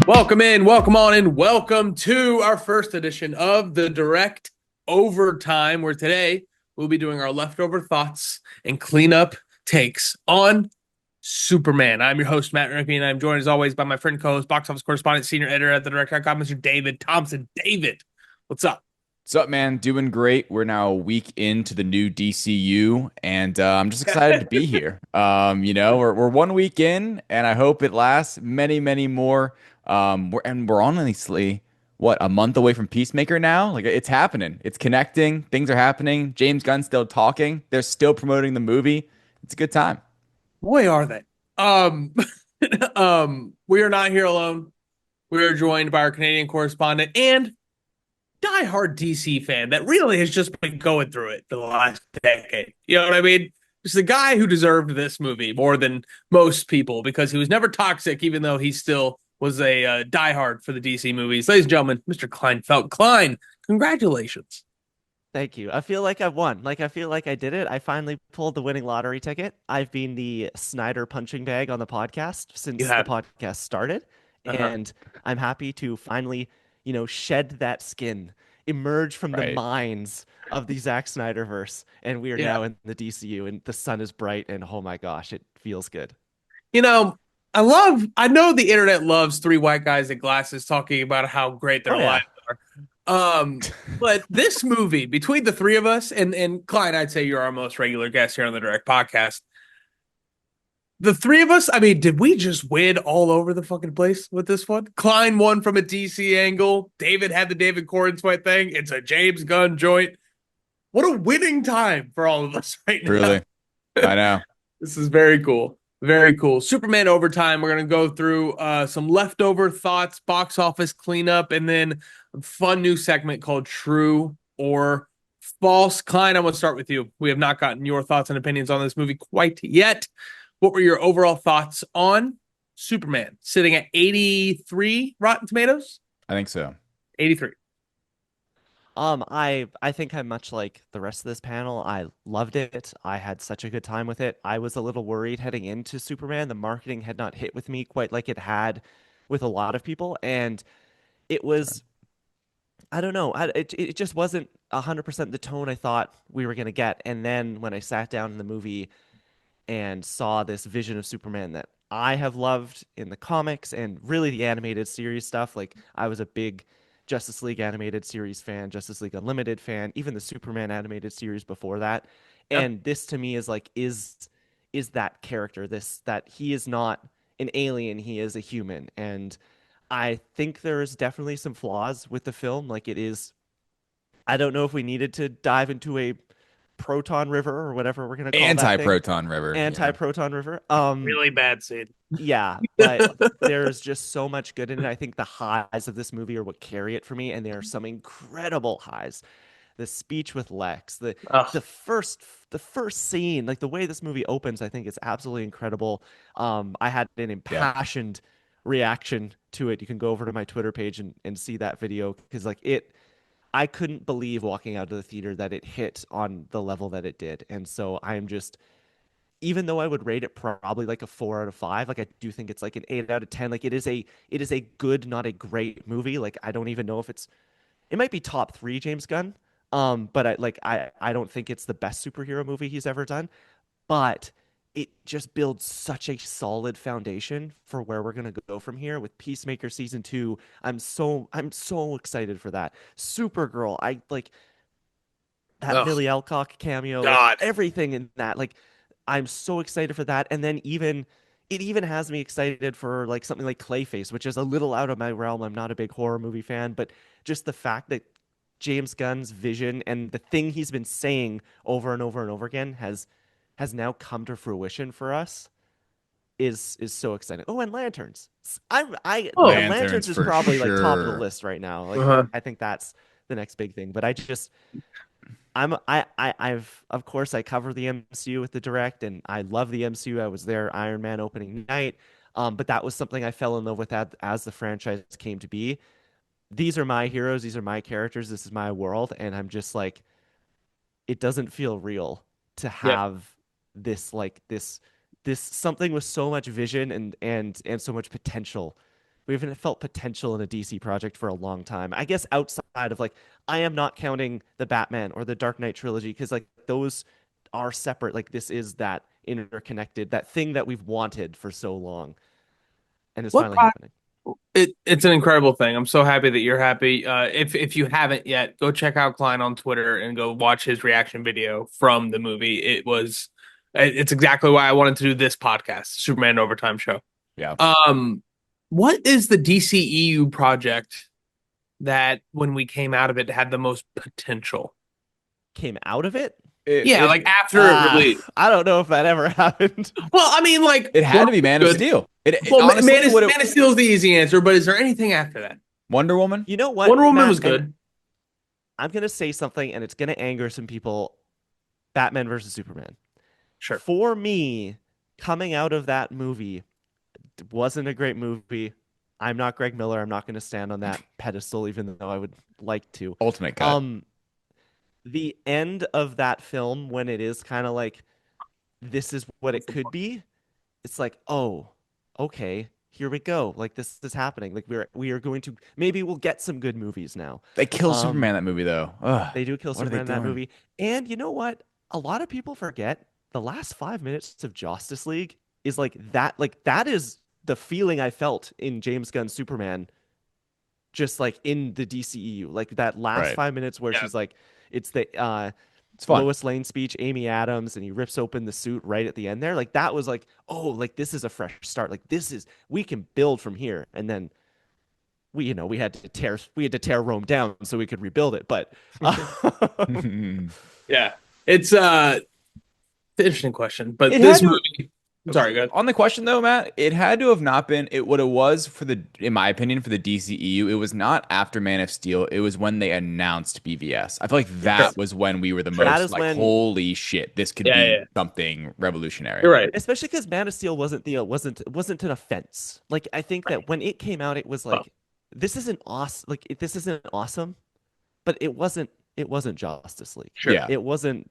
Welcome in, welcome on in, welcome to our first edition of the Direct Overtime, where today we'll be doing our leftover thoughts and cleanup takes on Superman. I'm your host, Matt Roembke, and I'm joined as always by my friend co-host, box office correspondent, senior editor at the Direct.com, Mr. David Thompson. David, what's up? What's up, man? Doing great. We're now a week into the new DCU, and I'm just excited to be here. We're 1 week in, and I hope it lasts many, many more. We're honestly a month away from Peacemaker now. Like it's happening. It's connecting. Things are happening. James Gunn's still talking. They're still promoting the movie. It's a good time. Boy, are they. Um, we are not here alone. We are joined by our Canadian correspondent and diehard DC fan that really has just been going through it for the last decade. You know what I mean? Just the guy who deserved this movie more than most people because he was never toxic, even though he still was a diehard for the DC movies. Ladies and gentlemen, Mr. Klein felt Klein. Congratulations. Thank you. I feel like I've won. Like I feel like I did it. I finally pulled the winning lottery ticket. I've been the Snyder punching bag on the podcast You since the have. podcast started, Uh-huh. and I'm happy to finally, shed that skin, emerge from the Right. mines of the Zack Snyderverse, and we are Yeah. now in the DCU, and the sun is bright, and oh my gosh, it feels good. You know, I know the internet loves three white guys in glasses talking about how great their Oh yeah. lives are. But this movie, between the three of us, and Klein, I'd say you're our most regular guest here on the Direct Podcast. The three of us, I mean, did we just win all over the fucking place with this one? Klein won from a DC angle. David had the David Corn sweat thing. It's a James Gunn joint. What a winning time for all of us right now. Truly. I know. This is very cool. Very cool. Superman overtime. We're gonna go through some leftover thoughts, box office cleanup, and then a fun new segment called True or False. Klein, I'm gonna start with you. We have not gotten your thoughts and opinions on this movie quite yet. What were your overall thoughts on Superman? Sitting at 83 Rotten Tomatoes? I think so. 83. I think I'm much like the rest of this panel. I loved it. I had such a good time with it. I was a little worried heading into Superman. The marketing had not hit with me quite like it had with a lot of people, and it was, I don't know, it just wasn't 100% the tone I thought we were gonna get. And then when I sat down in the movie and saw this vision of Superman that I have loved in the comics and really the animated series stuff. Like I was a big Justice League animated series fan, Justice League Unlimited fan, even the Superman animated series before that. Yep. And this to me is like is that character, this that he is not an alien, he is a human. And I think there's definitely some flaws with the film. Like it is, I don't know if we needed to dive into a proton river or whatever we're gonna call that thing, Anti-proton river. Yeah. anti-proton river. Really bad scene. Yeah, but there's just so much good in it. I think the highs of this movie are what carry it for me, and there are some incredible highs. The speech with Lex, the Ugh. first the first scene, like the way this movie opens, I think is absolutely incredible. I had an Yeah. impassioned reaction to it. You can go over to my Twitter page and see that video because like it I couldn't believe walking out of the theater that it hit on the level that it did. And so I'm just, even though I would rate it probably like a 4 out of 5, like I do think it's like an 8 out of 10. Like it is a good, not a great movie. Like I don't even know if it might be top three James Gunn. But I don't think it's the best superhero movie he's ever done. But it just builds such a solid foundation for where we're gonna go from here with Peacemaker season 2. I'm so excited for that. Supergirl, I like that Ugh. Millie Alcock cameo, like God. everything in that. Like I'm so excited for that. And then even it even has me excited for like something like Clayface, which is a little out of my realm. I'm not a big horror movie fan, but just the fact that James Gunn's vision and the thing he's been saying over and over and over again has now come to fruition for us is so exciting. Oh, and lanterns. I Oh. and lanterns Lanterns is for probably like top of the sure. list right now. Like Uh-huh. I think that's the next big thing. But I've of course I cover the MCU with the direct and I love the MCU. I was there Iron Man opening night. But that was something I fell in love with as the franchise came to be. These are my heroes, these are my characters, this is my world, and I'm just like it doesn't feel real to Yeah. have this like this something with so much vision and so much potential we haven't felt potential in a DC project for a long time. I guess outside of like, I am not counting the Batman or the Dark Knight trilogy because like those are separate. Like this is that interconnected, that thing that we've wanted for so long, and it's What finally happening. it's an incredible thing. I'm so happy that you're happy. If you haven't yet, go check out Klein on Twitter and go watch his reaction video from the movie. It's exactly why I wanted to do this podcast, Superman Overtime Show. Yeah. What is the DCEU project that when we came out of it had the most potential? Came out of it? Yeah, like after it released. I don't know if that ever happened. Well, I mean, like It had to be Man of good. Steel. Well, Honestly, Man of Steel is the easy answer, but is there anything after that? Wonder Woman? You know what? Wonder Woman Matt, was good. and I'm gonna say something, and it's gonna anger some people. Batman versus Superman. Sure. For me, coming out of that movie wasn't a great movie. I'm not Greg Miller. I'm not going to stand on that pedestal, even though I would like to. Ultimate cut. The end of that film, when it is kind of like, this is what it could be. It's like, oh, okay, here we go. Like this is happening. Like we are going to maybe we'll get some good movies now. They kill Superman that movie though. Ugh, They do kill Superman in that movie. And you know what? A lot of people forget the last 5 minutes of Justice League is like that. Like that is the feeling I felt in James Gunn's Superman, just like in the DCEU. Like that last 5 minutes where she's like, it's the it's fun. Lois Lane speech, Amy Adams, and he rips open the suit right at the end there. Like that was like, oh, like this is a fresh start. Like we can build from here. And then we had to tear Rome down so we could rebuild it. But yeah, it's an interesting question. But this movie, sorry, go ahead. On the question though, Matt, it had to have not been what it was in my opinion, for the DCEU. It was not after Man of Steel. It was when they announced BVS. I feel like that was when we were the most like, holy shit, this could be something revolutionary. You're right, especially because Man of Steel wasn't an offense. Like I think that when it came out, it was like, this isn't awesome. Like this isn't awesome, but it wasn't Justice League. Sure. Yeah. It wasn't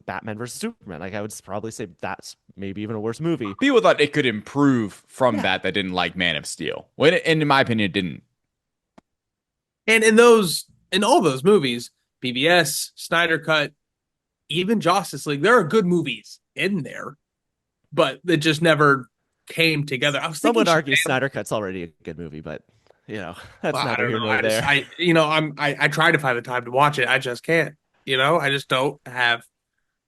Batman versus Superman. Like I would probably say that's maybe even a worse movie. People thought it could improve from that didn't like Man of Steel. And in my opinion, it didn't. And in all those movies, BVS, Snyder Cut, even Justice League, there are good movies in there, but it just never came together. Some would argue Snyder Cut's already a good movie, but that's not here nor there. I try to find the time to watch it. I just can't. I just don't have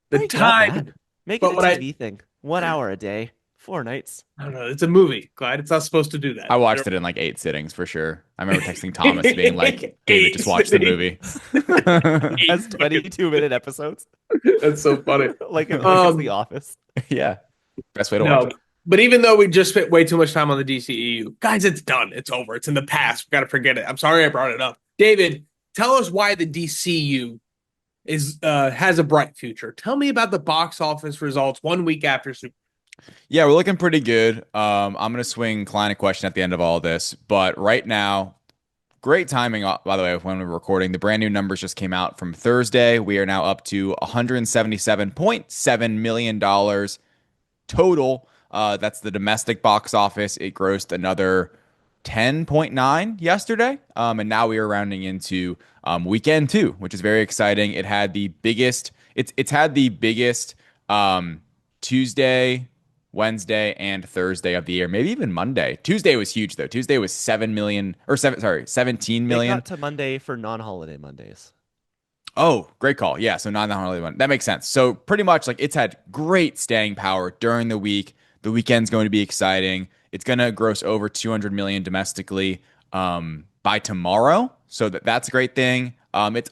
the time. Make it a TV thing. 1 hour a day, 4 nights. I don't know. It's a movie, Clyde. It's not supposed to do that. I watched it in like 8 sittings for sure. I remember texting Thomas being like, David, just watch the movie. That's 22-minute episodes. That's so funny. like it's The Office. Yeah. Best way to watch it. But even though we just spent way too much time on the DCEU, guys, it's done. It's over. It's in the past. We got to forget it. I'm sorry I brought it up. David, tell us why the DCU has a bright future. Tell me about the box office results 1 week after Super. Yeah, we're looking pretty good. I'm going to swing Klein a question at the end of all this, but right now, great timing, by the way, when we're recording. The brand new numbers just came out from Thursday. We are now up to $177.7 million total. That's the domestic box office. It grossed another 10.9 yesterday. And now we are rounding into weekend 2, which is very exciting. It had the biggest, it's had the biggest Tuesday, Wednesday, and Thursday of the year, maybe even Monday. Tuesday was huge though. Tuesday was 17 million. They got to Monday for non-holiday Mondays. Oh, great call. Yeah, so non-holiday one. That makes sense. So pretty much like it's had great staying power during the week. The weekend's going to be exciting. It's going to gross over 200 million domestically by tomorrow. So that's a great thing. It's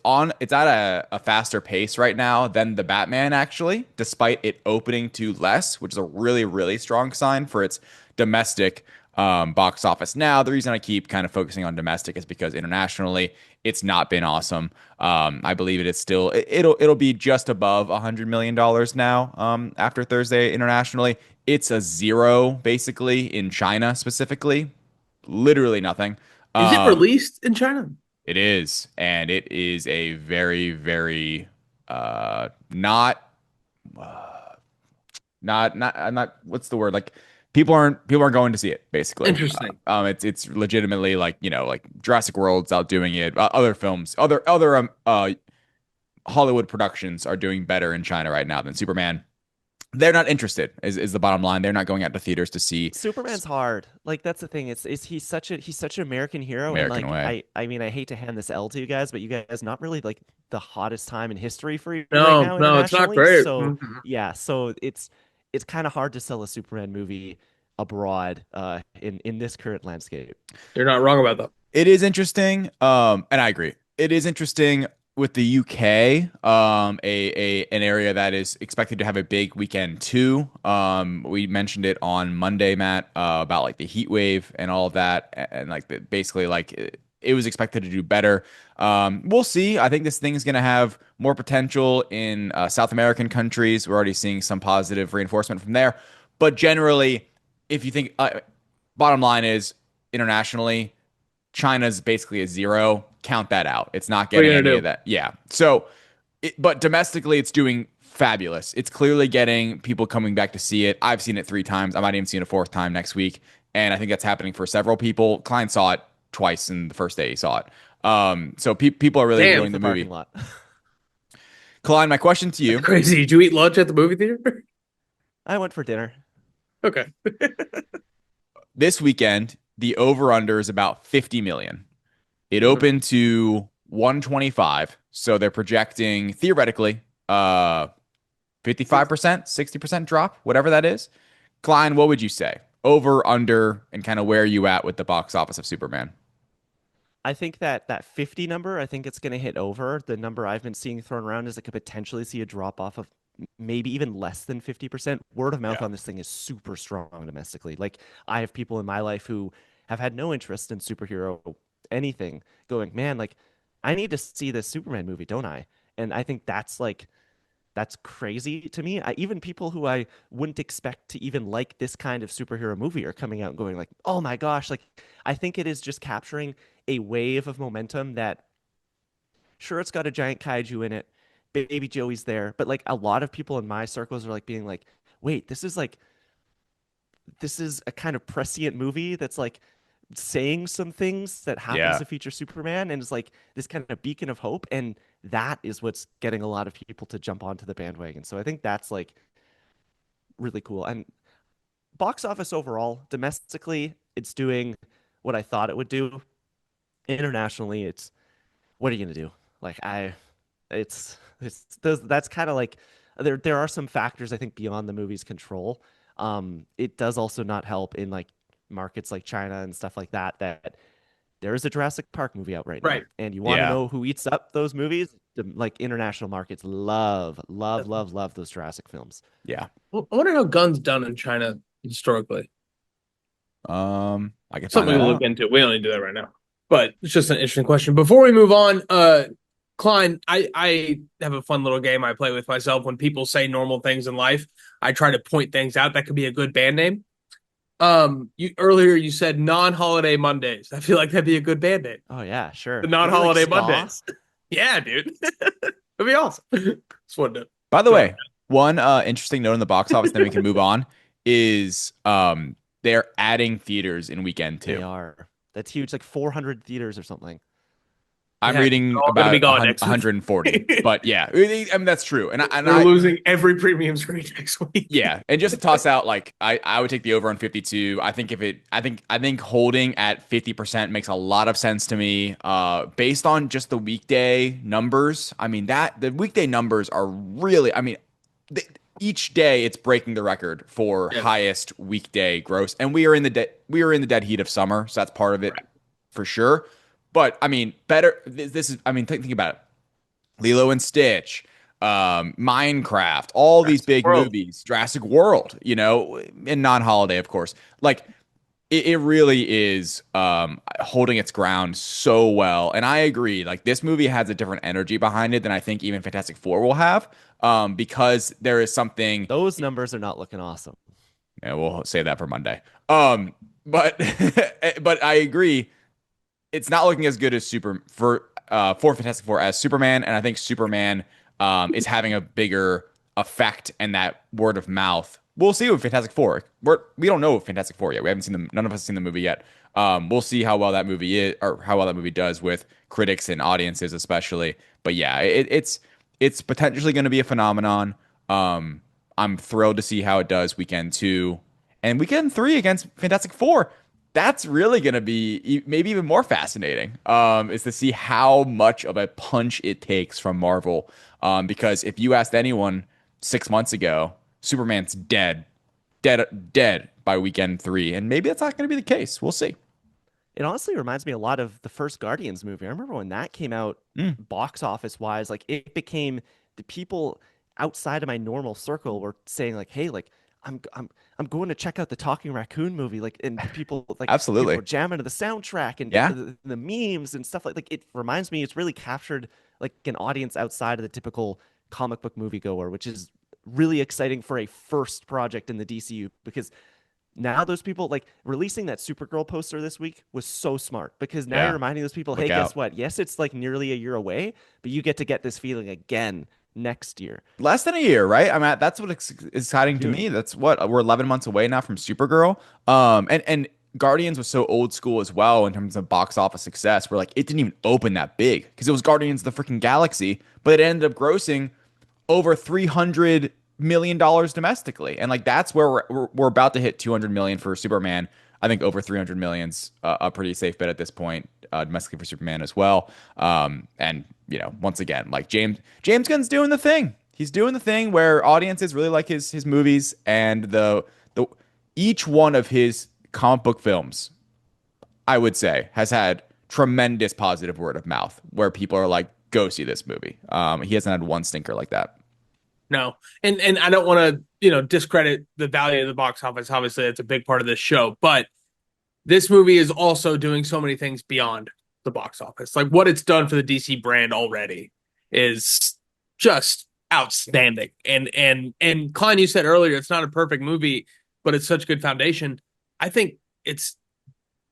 at a faster pace right now than the Batman, actually, despite it opening to less, which is a really, really strong sign for its domestic box office. Now, the reason I keep kind of focusing on domestic is because internationally, it's not been awesome. I believe it is still it'll be just above $100 million now after Thursday internationally. It's a zero basically in China specifically, literally nothing. Is it released in China? It is, and it is a very, very not what's the word, like people aren't going to see it basically. Interesting. It's legitimately like like Jurassic World's outdoing it. Other films, other Hollywood productions are doing better in China right now than Superman. They're not interested. Is the bottom line? They're not going out to theaters to see Superman's hard. Like that's the thing. It's he's such an American hero, and American like Way. I mean I hate to hand this L to you guys, but you guys not really like the hottest time in history for you right No, now no, it's not internationally. great. So Mhm. yeah, so it's kind of hard to sell a Superman movie abroad in this current landscape. You're not wrong about that. It is interesting, and I agree. It is interesting with the UK, an area that is expected to have a big weekend too. We mentioned it on Monday, Matt, about like the heat wave and all of that, and like basically like it was expected to do better. We'll see. I think this thing is going to have more potential in South American countries. We're already seeing some positive reinforcement from there, but generally, if you think, bottom line is internationally. China's basically a zero. Count that out. It's not What are getting you gonna any of do? that. Yeah. So, but domestically, it's doing fabulous. It's clearly getting people coming back to see it. I've seen it 3 times. I might even see it a fourth time next week. And I think that's happening for several people. Klein saw it twice in the first day he saw it. So people are really Damn, enjoying Underneath the the parking movie. lot. Klein, my question to that's you crazy. Did you eat lunch at the movie theater? I went for dinner. Okay. this weekend, the over under is about 50 million. It Mhm. opened to 125. So they're projecting theoretically 55%, 60% drop, whatever that is. Klein, what would you say? Over, under, and kind of where are you at with the box office of Superman? I think that 50 number, I think it's going to hit over. The number I've been seeing thrown around is it could potentially see a drop off of maybe even less than 50%. Word of mouth Yeah. on this thing is super strong domestically. Like I have people in my life who have had no interest in superhero anything going, man, like I need to see this Superman movie, don't I? And I think that's crazy to me. Even people who I wouldn't expect to even like this kind of superhero movie are coming out and going like, "Oh my gosh!" Like, I think it is just capturing a wave of momentum that, sure, it's got a giant kaiju in it, Baby Joey's there, but like a lot of people in my circles are like being like, "Wait, this is a kind of prescient movie that's like saying some things that happens Yeah. to feature Superman and is like this kind of beacon of hope." And that is what's getting a lot of people to jump onto the bandwagon. So I think that's like really cool. And box office overall, domestically, it's doing what I thought it would do. Internationally, it's what are you gonna do? Like it's those that's kind of like there are some factors I think beyond the movie's control. It does also not help in like markets like China and stuff like that there is a Jurassic Park movie out right now, Right. and you want to Yeah. know who eats up those movies? Like international markets love, love, love, love those Jurassic films. Yeah. Well, I wonder how guns done in China historically. I can find Something that we look out. into. We don't need to do that right now. But it's just an interesting question. Before we move on, Klein, I have a fun little game I play with myself when people say normal things in life. I try to point things out that could be a good band name. You earlier you said non-holiday Mondays. I feel like that'd be a good band name. Oh yeah, The sure. Maybe like non-holiday ska. Mondays. Yeah, dude. That'd be awesome. Just wanted to By the throw it. way, one interesting note in the box office, then we can move on, is they're adding theaters in weekend They two. are. That's huge. Like 400 theaters or something. I'm Yeah, they're reading all gonna be about gone next week. 140, but yeah, I mean that's true. They're losing every premium screen next week. Yeah, and just to toss out, like I would take the over on 52. I think if it, I think holding at 50% makes a lot of sense to me. Based on just the weekday numbers, I mean that the weekday numbers are really, I mean, th each day it's breaking the record for Yeah, highest weekday gross, and we are in the dead heat of summer, so that's part of it right. for sure. But I mean, better. This is, I mean, think about it. Lilo and Stitch, Minecraft, all these Jurassic big World. movies, Jurassic World, and non-holiday, of course. Like it really is holding its ground so well. And I agree. Like this movie has a different energy behind it than I think even Fantastic Four will have, because there is something. Those numbers are not looking awesome. Yeah, we'll say that for Monday. But but I agree it's not looking as good as for Fantastic Four as Superman, and I think Superman is having a bigger effect and that word of mouth we'll see with Fantastic Four. We don't know Fantastic Four yet. We haven't seen them. None of us have seen the movie yet. We'll see how well that movie is, or how well that movie does with critics and audiences, especially. But yeah, it's potentially going to be a phenomenon. I'm thrilled to see how it does weekend 2 and weekend 3 against Fantastic Four. That's really going to be maybe even more fascinating. Is to see how much of a punch it takes from Marvel. Because if you asked anyone 6 months ago, Superman's dead by weekend 3, and maybe that's not going to be the case. We'll see. It honestly reminds me a lot of the first Guardians movie. I remember when that came out, box office wise, like it became the people outside of my normal circle were saying like, "Hey, like I'm going to check out the Talking Raccoon movie." Like, and people people Absolutely. were jamming to the soundtrack and Yeah. the memes and stuff like. It reminds me, it's really captured like an audience outside of the typical comic book moviegoer, which is really exciting for a first project in the DCU because now those people like releasing that Supergirl poster this week was so smart because now you're Yeah. reminding those people, hey, Look guess out. what? Yes, it's like nearly a year away, but you get to get this feeling again next year. Less than a year, right? I mean, that's what is exciting to June. me. That's what we're 11 months away now from Supergirl. And Guardians was so old school as well in terms of box office success. Where like it didn't even open that big because it was Guardians of the freaking Galaxy, but it ended up grossing over $300 million domestically, and like that's where we're about to hit 200 million for Superman. I think over 300 million's a pretty safe bet at this point, domestically for Superman as well. And once again, like James Gunn's doing the thing. He's doing the thing where audiences really like his movies, and the each one of his comic book films, I would say, has had tremendous positive word of mouth where people are like, go see this movie. He hasn't had one stinker like that. No. And I don't want to, discredit the value of the box office. Obviously, that's a big part of this show, but this movie is also doing so many things beyond the box office. Like what it's done for the DC brand already is just outstanding. And Klein, you said earlier it's not a perfect movie, but it's such good foundation. I think it's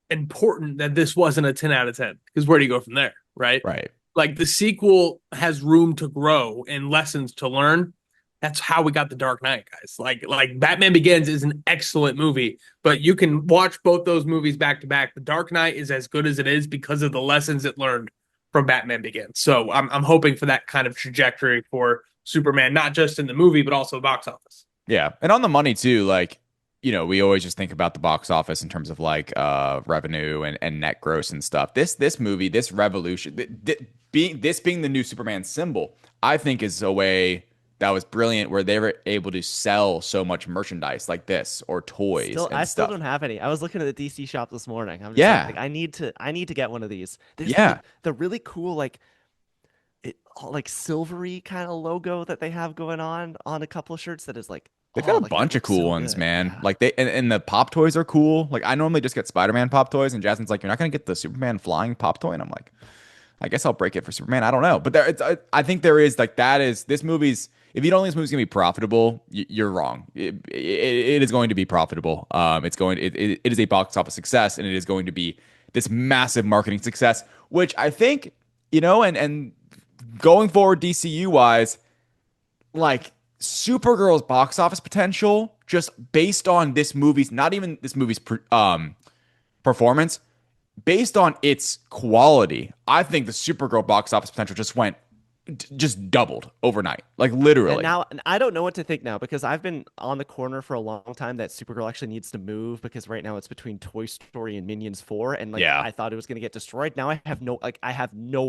important that this wasn't a 10 out of 10 because where do you go from there, right? Right. Like the sequel has room to grow and lessons to learn. That's how we got The Dark Knight, guys. Like Batman Begins is an excellent movie, but you can watch both those movies back to back. The Dark Knight is as good as it is because of the lessons it learned from Batman Begins. So I'm hoping for that kind of trajectory for Superman, not just in the movie but also the box office. Yeah. And on the money too, like, we always just think about the box office in terms of like revenue and net gross and stuff. This movie, this revolution, being the new Superman symbol, I think is a way that was brilliant where they were able to sell so much merchandise like this or toys I and still stuff. don't have any. I was looking at the DC shop this morning. I'm just Yeah. like, I need to get one of these. There's Yeah. the really cool like silvery kind of logo that they have going on a couple of shirts that is like, They've oh, got a like that bunch of looks cool so ones, good. man. Yeah. Like and the pop toys are cool. Like I normally just get Spider-Man pop toys, and Jasmine's like, "You're not gonna get the Superman flying pop toy," and I'm like, "I guess I'll break it for Superman." I don't know, but I think there is like that is this movie's. If you don't think this movie's gonna be profitable, you're wrong. It is going to be profitable. It is a box office success, and it is going to be this massive marketing success, which I think and going forward DCU wise, like Supergirl's box office potential, just based on this movie's, not even this movie's performance, based on its quality, I think the Supergirl box office potential just doubled overnight, like And literally. now I don't know what to think now because I've been on the corner for a long time that Supergirl actually needs to move because right now it's between Toy Story and Minions 4 and like Yeah, I thought it was going to get destroyed. Now I have no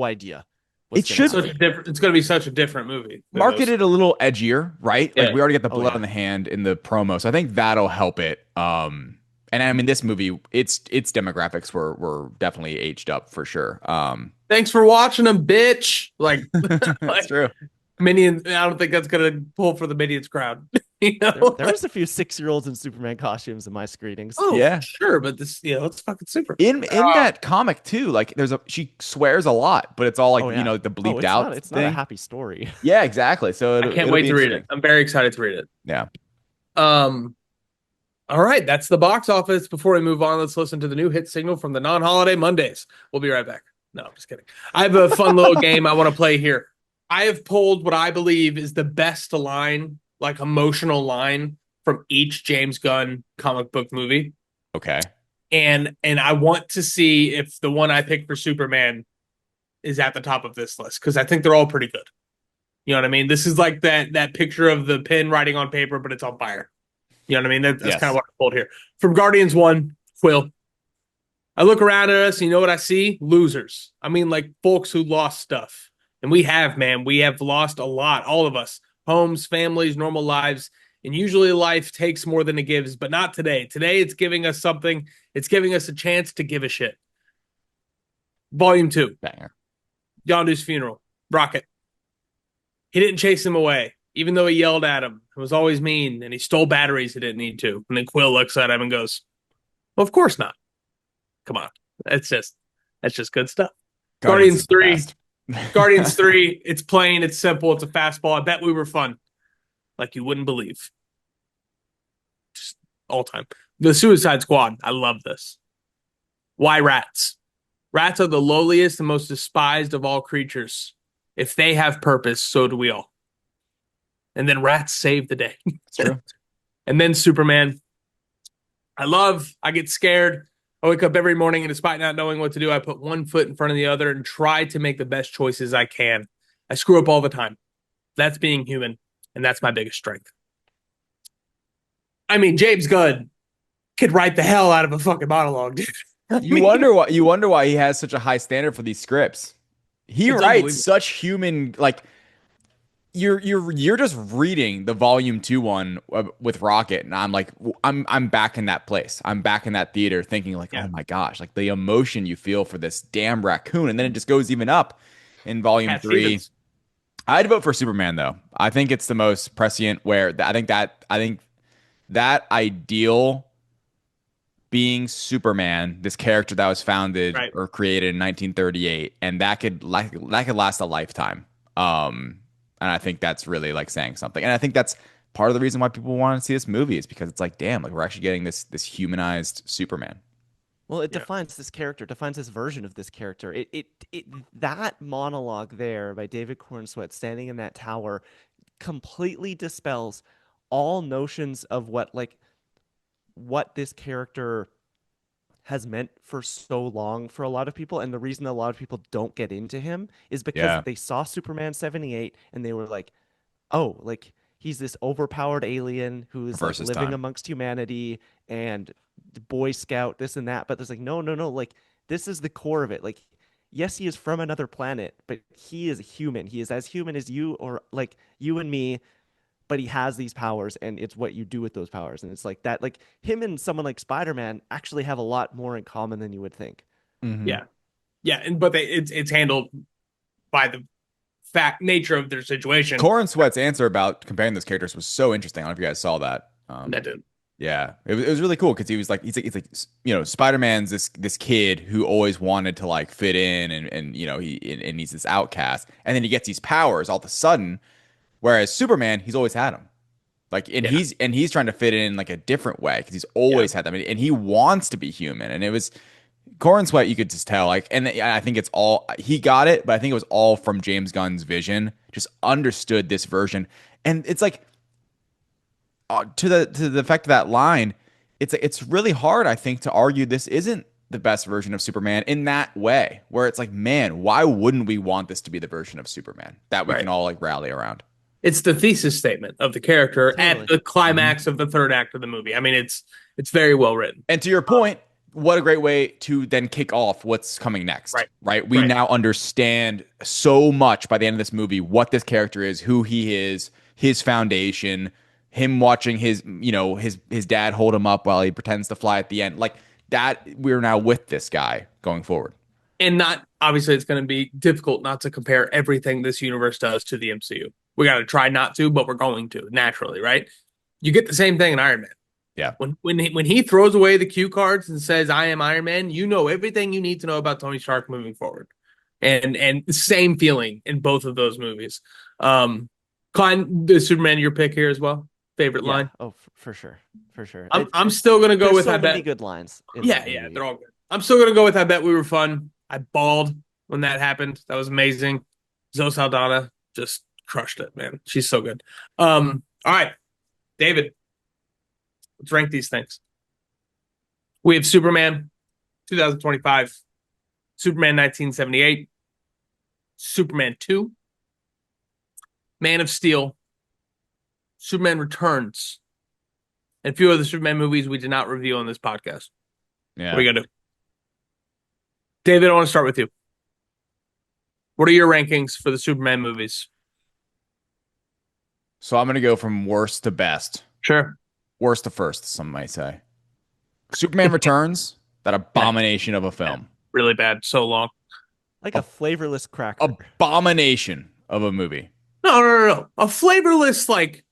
idea it what's going to should Such a happen. different. It's going to be such a different movie than those. market it a little edgier, right? Like Yeah. we already get the Oh blood yeah. on the hand in the promo, so I think that'll help it. And I mean, this movie, its demographics were definitely aged up for sure. Thanks for watching them, bitch. Like, That's like true. Minions. I don't think that's going to pull for the Minions crowd. you know. There was a few 6-year-olds in Superman costumes in my screenings. Oh, for Yeah. sure. But this, it's fucking super. In that comic too, like she swears a lot, but it's all like Oh yeah. the bleeped It's out not a thing. happy story. Yeah, exactly. So I can't it'll wait be to read it. interesting. I'm very excited to read it. Yeah. All right, that's the box office. Before we move on, let's listen to the new hit signal from the non-holiday Mondays. We'll be right back. No, I'm just kidding. I have a fun little game I want to play here. I have pulled what I believe is the best line, like emotional line from each James Gunn comic book movie. Okay. And I want to see if the one I picked for Superman is at the top of this list, because I think they're all pretty good. You know what I mean? This is like that picture of the pen writing on paper, but it's on fire. You know what I mean? That's kind of Yes. what I pulled here. From Guardians 1, Quill. I look around at us, and you know what I see? Losers. I mean, like folks who lost stuff. And we have, man. We have lost a lot, all of us. Homes, families, normal lives. And usually life takes more than it gives, but not today. Today, it's giving us something. It's giving us a chance to give a shit. Volume 2, Banger. Yondu's funeral. Rocket. He didn't chase him away, even though he yelled at him. He was always mean, and he stole batteries he didn't need to. And then Quill looks at him and goes, well, of course not. Come on. That's just good stuff. Guardians is the 3. best. Guardians 3, it's plain, it's simple, it's a fastball. I bet we were fun. Like you wouldn't believe. Just all time. The Suicide Squad. I love this. Why rats? Rats are the lowliest and most despised of all creatures. If they have purpose, so do we all. And then rats save the day. It's true. And then Superman. I get scared. I wake up every morning, and despite not knowing what to do, I put one foot in front of the other and try to make the best choices I can. I screw up all the time. That's being human, and that's my biggest strength. I mean, James Gunn could write the hell out of a fucking monologue, dude. You wonder why he has such a high standard for these scripts. He It's writes unbelievable. such human, like you're just reading the volume 2 one with Rocket, and I'm like, I'm back in that place. I'm back in that theater thinking like, Yeah. oh my gosh, like the emotion you feel for this damn raccoon, and then it just goes even up in volume Cat 3. Stevens. I'd vote for Superman though. I think it's the most prescient. Where I think that ideal being Superman, this character that was founded Right. or created in 1938, and that could last a lifetime. And I think that's really like saying something. And I think that's part of the reason why people want to see this movie is because it's like, damn, like we're actually getting this humanized Superman. Well, it Yeah. defines this character, defines this version of this character. That monologue there by David Cornsweet standing in that tower completely dispels all notions of what this character has meant for so long for a lot of people. And the reason a lot of people don't get into him is because Yeah. they saw Superman 78 and they were like, oh, like he's this overpowered alien who's like Versus living time. amongst humanity and Boy Scout, this and that. But there's like, no, like this is the core of it. Like, yes, he is from another planet, but he is human. He is as human as you or like you and me, but he has these powers and it's what you do with those powers. And it's like that, like him and someone like Spider-Man actually have a lot more in common than you would think. Mhm. Yeah. Yeah. But it's handled by the fact nature of their situation. Corin Sweat's answer about comparing those characters was so interesting. I don't know if you guys saw that. That did. Yeah, it was really cool because he's like Spider-Man's this kid who always wanted to like fit in and he's this outcast, and then he gets these powers all of a sudden, whereas Superman he's always had them, like he's trying to fit in like a different way because he's always had them, and he wants to be human, and it was Corin Sweat, you could just tell, like, and I think it's all he got it, but I think it was all from James Gunn's vision, just understood this version, and it's like. To the effect of that line, it's really hard, I think, to argue this isn't the best version of Superman in that way, where it's like, man, why wouldn't we want this to be the version of Superman that we can all like rally around? It's the thesis statement of the character at Totally. the climax of the third act of the movie. I mean, it's very well written. And to your point, what a great way to then kick off what's coming next. Right? We now understand so much by the end of this movie what this character is, who he is, his foundation. Him watching his dad hold him up while he pretends to fly at the end. Like that, we're now with this guy going forward. And not obviously it's going to be difficult not to compare everything this universe does to the MCU. We got to try not to, but we're going to naturally, right? You get the same thing in Iron Man. Yeah. When he throws away the cue cards and says, "I am Iron Man," you know everything you need to know about Tony Stark moving forward. And same feeling in both of those movies. Klein, the Superman, your pick here as well. Favorite line? Oh, for sure. I'm still gonna go There's with so I many bet. good lines. in Yeah, that yeah, movie. they're all good. I'm still gonna go with I bet we were fun. I bawled when that happened. That was amazing. Zoe Saldana just crushed it, man. She's so good. All right, David, Let's rank these things. We have Superman 2025, Superman 1978, Superman 2, Man of Steel, Superman Returns, and a few other Superman movies we did not review on this podcast. Yeah. What are you going to do? David, I want to start with you. What are your rankings for the Superman movies? So I'm going to go from worst to best. Sure. Worst to first, some might say. Superman Returns, that abomination of a film. Really bad. So long. Like a flavorless cracker. Abomination of a movie. No. A flavorless, like,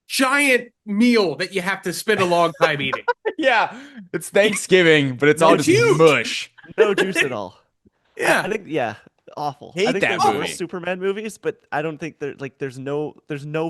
giant meal that you have to spend a long time eating. Yeah. It's Thanksgiving, but it's all just huge. mush. No juice at all. Yeah. I think awful. Hate I think that they're movie. both Superman movies, but I don't think there's no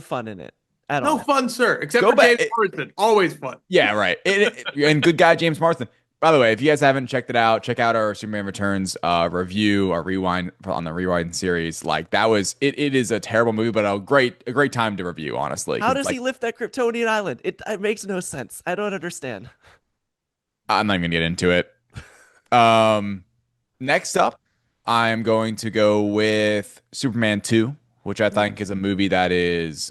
fun in it at all. No fun, sir. Except Go for back- James Marsden. Always fun. Yeah, right. And good guy James Marsden. By the way, if you guys haven't checked it out, check out our Superman Returns review, our rewind on the rewind series. Like that was it is a terrible movie, but a great time to review, honestly. How does like, he lift that Kryptonian island? It makes no sense. I don't understand. I'm not even gonna get into it. Next up, I'm going to go with Superman 2, which I think is a movie that is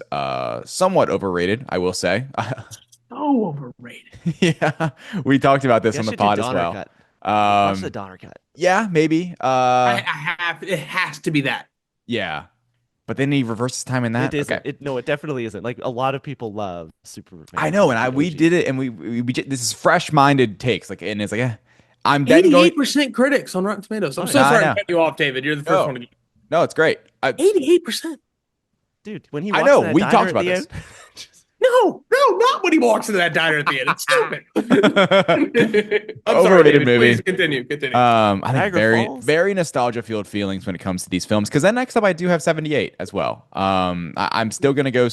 somewhat overrated, I will say. So overrated. Yeah, we talked about this on the Guess you pod do as Donner well. Cut. Watch the Um, Donner Cut. yeah, maybe. I have. It has to be that. Yeah, but then he reverses time in that. It isn't. Okay. No, it definitely isn't. Like a lot of people love Superman. I know, and we OG. did it, and we this is fresh-minded takes, like, and it's like, I'm then going. 88% critics on Rotten Tomatoes. I'm so No, I sorry know. to cut you off, David. You're the first No. one to get No, it's great. 88%. Dude, when he I walks know, in that we diner talked at about the this. end- No, not when he walks into that diner at the end. It's stupid. I'm sorry, Overrated David. movie. Please continue. I think Niagara very Falls? very nostalgia fueled feelings when it comes to these films. Because then next up, I do have 78 as well. I'm still gonna go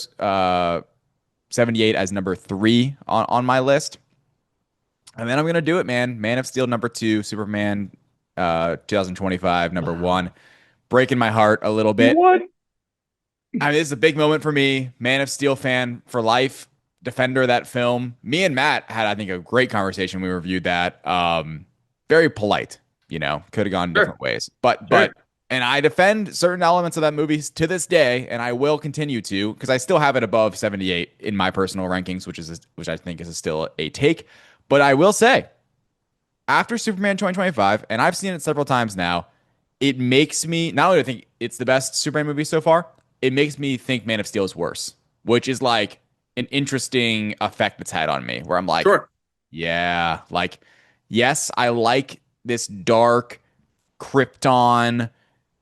78 as number 3 on my list, and then I'm gonna do it, man. Man of Steel number 2, Superman 2025 number 1, breaking my heart a little bit. What? I mean, this is a big moment for me. Man of Steel fan for life, defender of that film. Me and Matt had, I think, a great conversation. We reviewed that. Very polite, could have gone different ways. But and I defend certain elements of that movie to this day, and I will continue to, because I still have it above 78 in my personal rankings, which I think is still a take. But I will say, after Superman 2025, and I've seen it several times now, it makes me not only do I think it's the best Superman movie so far, it makes me think Man of Steel is worse, which is like an interesting effect it's had on me, where I'm like, Sure. yeah, like, yes, I like this dark Krypton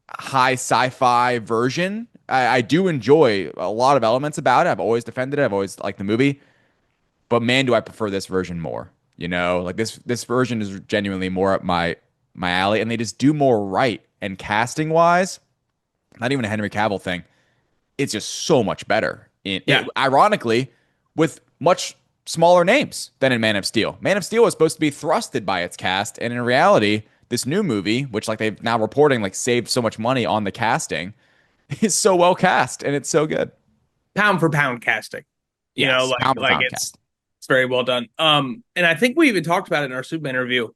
high sci-fi version. I do enjoy a lot of elements about it. I've always defended it. I've always liked the movie, but man, do I prefer this version more. Like this version is genuinely more up my alley, and they just do more right. And casting wise, not even a Henry Cavill thing, it's just so much better. Ironically, with much smaller names than in Man of Steel. Man of Steel was supposed to be thrusted by its cast, and in reality, this new movie, which like they've now reporting like saved so much money on the casting, is so well cast and it's so good. Pound for pound casting. Pound for pound It's very well done. And I think we even talked about it in our Superman review.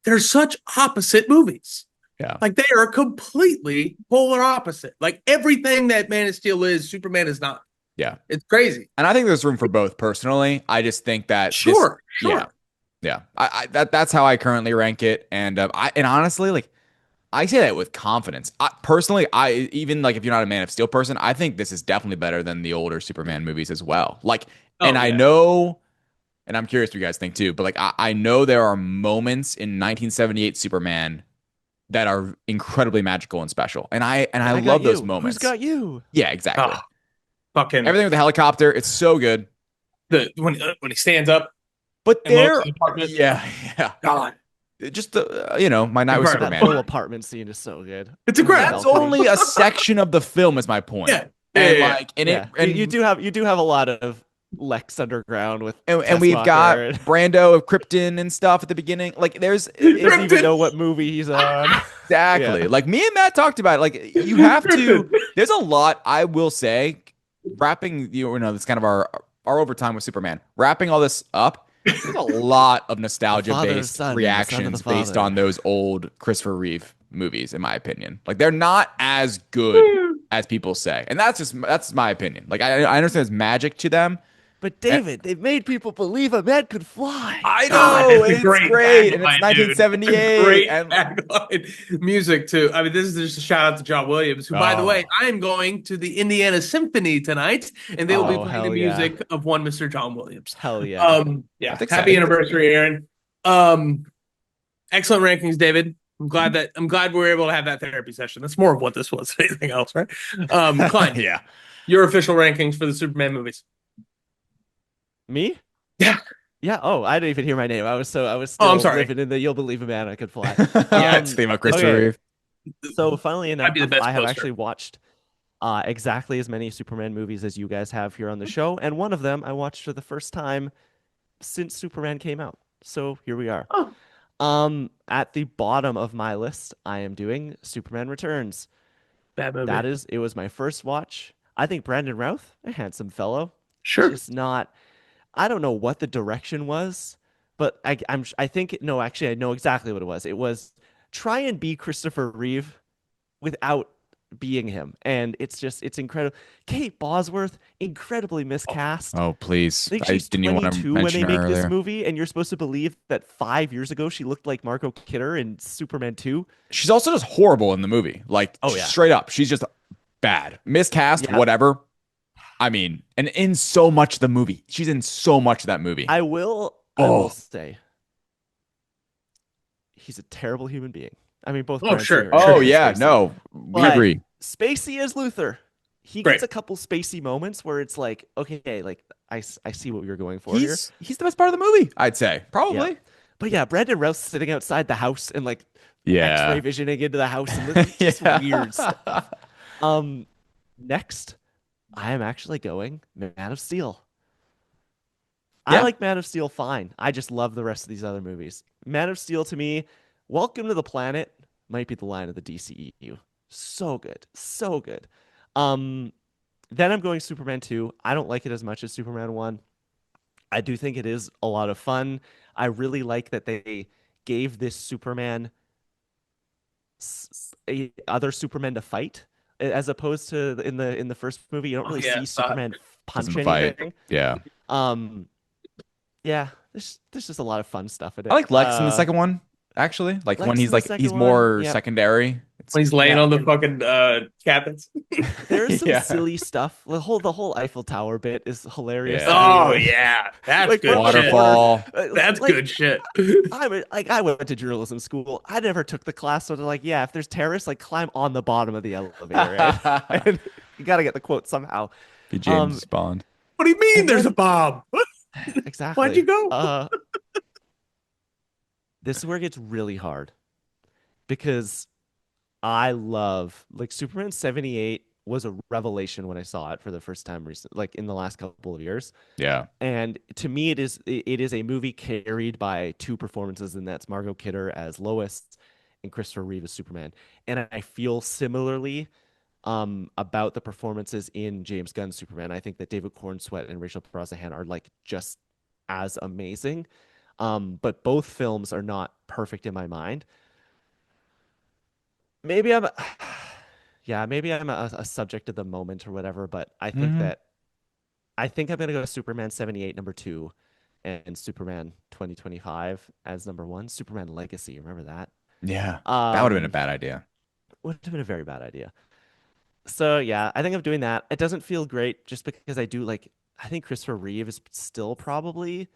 They're such opposite movies. Yeah. Like they are completely polar opposite. Like everything that Man of Steel is, Superman is not. Yeah. It's crazy. And I think there's room for both personally. I just think that Sure. Yeah. That's how I currently rank it. And honestly, like I say that with confidence. Personally, even like if you're not a Man of Steel person, I think this is definitely better than the older Superman movies as well. Like, I know, and I'm curious what you guys think too, but like I know there are moments in 1978 Superman that are incredibly magical and special. And I love those moments. Who's got you? Yeah, exactly. Fucking everything with the helicopter, it's so good. When he stands up. But there, yeah. God. Just my night with Superman. That whole apartment scene is so good. It's incredible. That's only a section of the film, is my point. Yeah. You do have a lot of Lex underground with, and we've got Brando of Krypton and stuff at the beginning. Like, he doesn't even know what movie he's on. Exactly. Yeah. Like me and Matt talked about it. Like you have to. There's a lot. I will say, wrapping this kind of our our overtime with Superman. Wrapping all this up, there's a lot of nostalgia Father of based Son and the Son of the reactions based Father. on those old Christopher Reeve movies, in my opinion. Like they're not as good as people say, and that's my opinion. Like I understand there's magic to them. But And David, they've made people believe a man could fly. I God, know it's a it's great great, and it's tagline, dude. It's a 1978, great and tagline. Music too. I mean, this is just a shout out to John Williams, who, by the way, oh, I am going to the Indiana Symphony tonight, and they will be Oh, playing the hell yeah. music of one Mr. John Williams. Hell yeah. Yeah, that's happy exciting. anniversary, Aaron. Excellent rankings, David. I'm glad we were able to have that therapy session. That's more of what this was than anything else, right? Klein, Yeah. your official rankings for the Superman movies. Me? Yeah. Yeah. Oh, I didn't even hear my name. I was Oh, I'm still sorry. living in the "You'll believe a man I could fly." Yeah, it's the theme of Christopher Okay. Reeve. So, funnily Might enough, be the best I have poster. actually watched exactly as many Superman movies as you guys have here on the show, and one of them I watched for the first time since Superman came out. So here we are. Oh, At the bottom of my list, I am doing Superman Returns. bad movie. It was my first watch. I think Brandon Routh, a handsome fellow, Sure. just not. I don't know what the direction was, but I think no, actually I know exactly what it was. It was try and be Christopher Reeve without being him, and it's incredible. Kate Bosworth, incredibly miscast. Oh, please. I think I she's didn't even want to 22 when mention they her make this earlier. movie, and you're supposed to believe that 5 years ago she looked like Margot Kidder in Superman 2. She's also just horrible in the movie. Like, Oh, yeah. straight up. She's just bad. Miscast, Yeah. whatever. I mean, and in so much of the movie. She's in so much of that movie. I will Oh. say he's a terrible human being. I mean, both Oh, Bryan sure. Singer and Oh, Kevin yeah. Spacey. No, we But agree. Spacey as Luthor. He Great. gets a couple Spacey moments where it's like, okay, like I see what you're going for here. He's the best part of the movie, I'd say. Probably. Yeah. But yeah, Brandon Routh sitting outside the house and like Yeah. X-ray visioning into the house and this just Yeah. weird stuff. Next, I am actually going Man of Steel. I Yeah. like Man of Steel fine. I just love the rest of these other movies. Man of Steel to me, Welcome to the Planet might be the line of the DCEU. So good. So good. Then I'm going Superman 2. I don't like it as much as Superman 1. I do think it is a lot of fun. I really like that they gave this Superman other Supermen to fight, as opposed to in the first movie. You don't really yeah, see Superman punch Doesn't fight. anything. Yeah. Yeah, there's just a lot of fun stuff in it. I like Lex in the second one, actually. Like Lex when in he's the like second he's one, more yep. secondary. When he's laying Yeah. on the fucking cabinets. There's some Yeah. silly stuff. The whole Eiffel Tower bit is hilarious. Yeah. to me, Oh where- yeah, that's Like, good shit. Waterfall. That's like, good shit. I went to journalism school. I never took the class, so they're like, yeah, if there's terrorists, like climb on the bottom of the elevator, right? And you got to get the quote somehow. Be James Bond. What do you mean? And There's then- a bomb? Exactly. Why'd you go? This is where it gets really hard because I love like Superman 78 was a revelation when I saw it for the first time recent, like in the last couple of years. Yeah. And to me, it is a movie carried by two performances, and that's Margot Kidder as Lois and Christopher Reeve as Superman. And I feel similarly about the performances in James Gunn's Superman. I think that David Cornsweet and Rachel Brosnahan are like just as amazing. But both films are not perfect in my mind. Maybe I'm a subject of the moment or whatever, but I think I'm gonna go Superman 78 number 2 and Superman 2025 as number 1. Superman Legacy, remember that? Yeah. That would have been a bad idea. Would have been a very bad idea. So yeah, I think I'm doing that. It doesn't feel great just because I think Christopher Reeve is still probably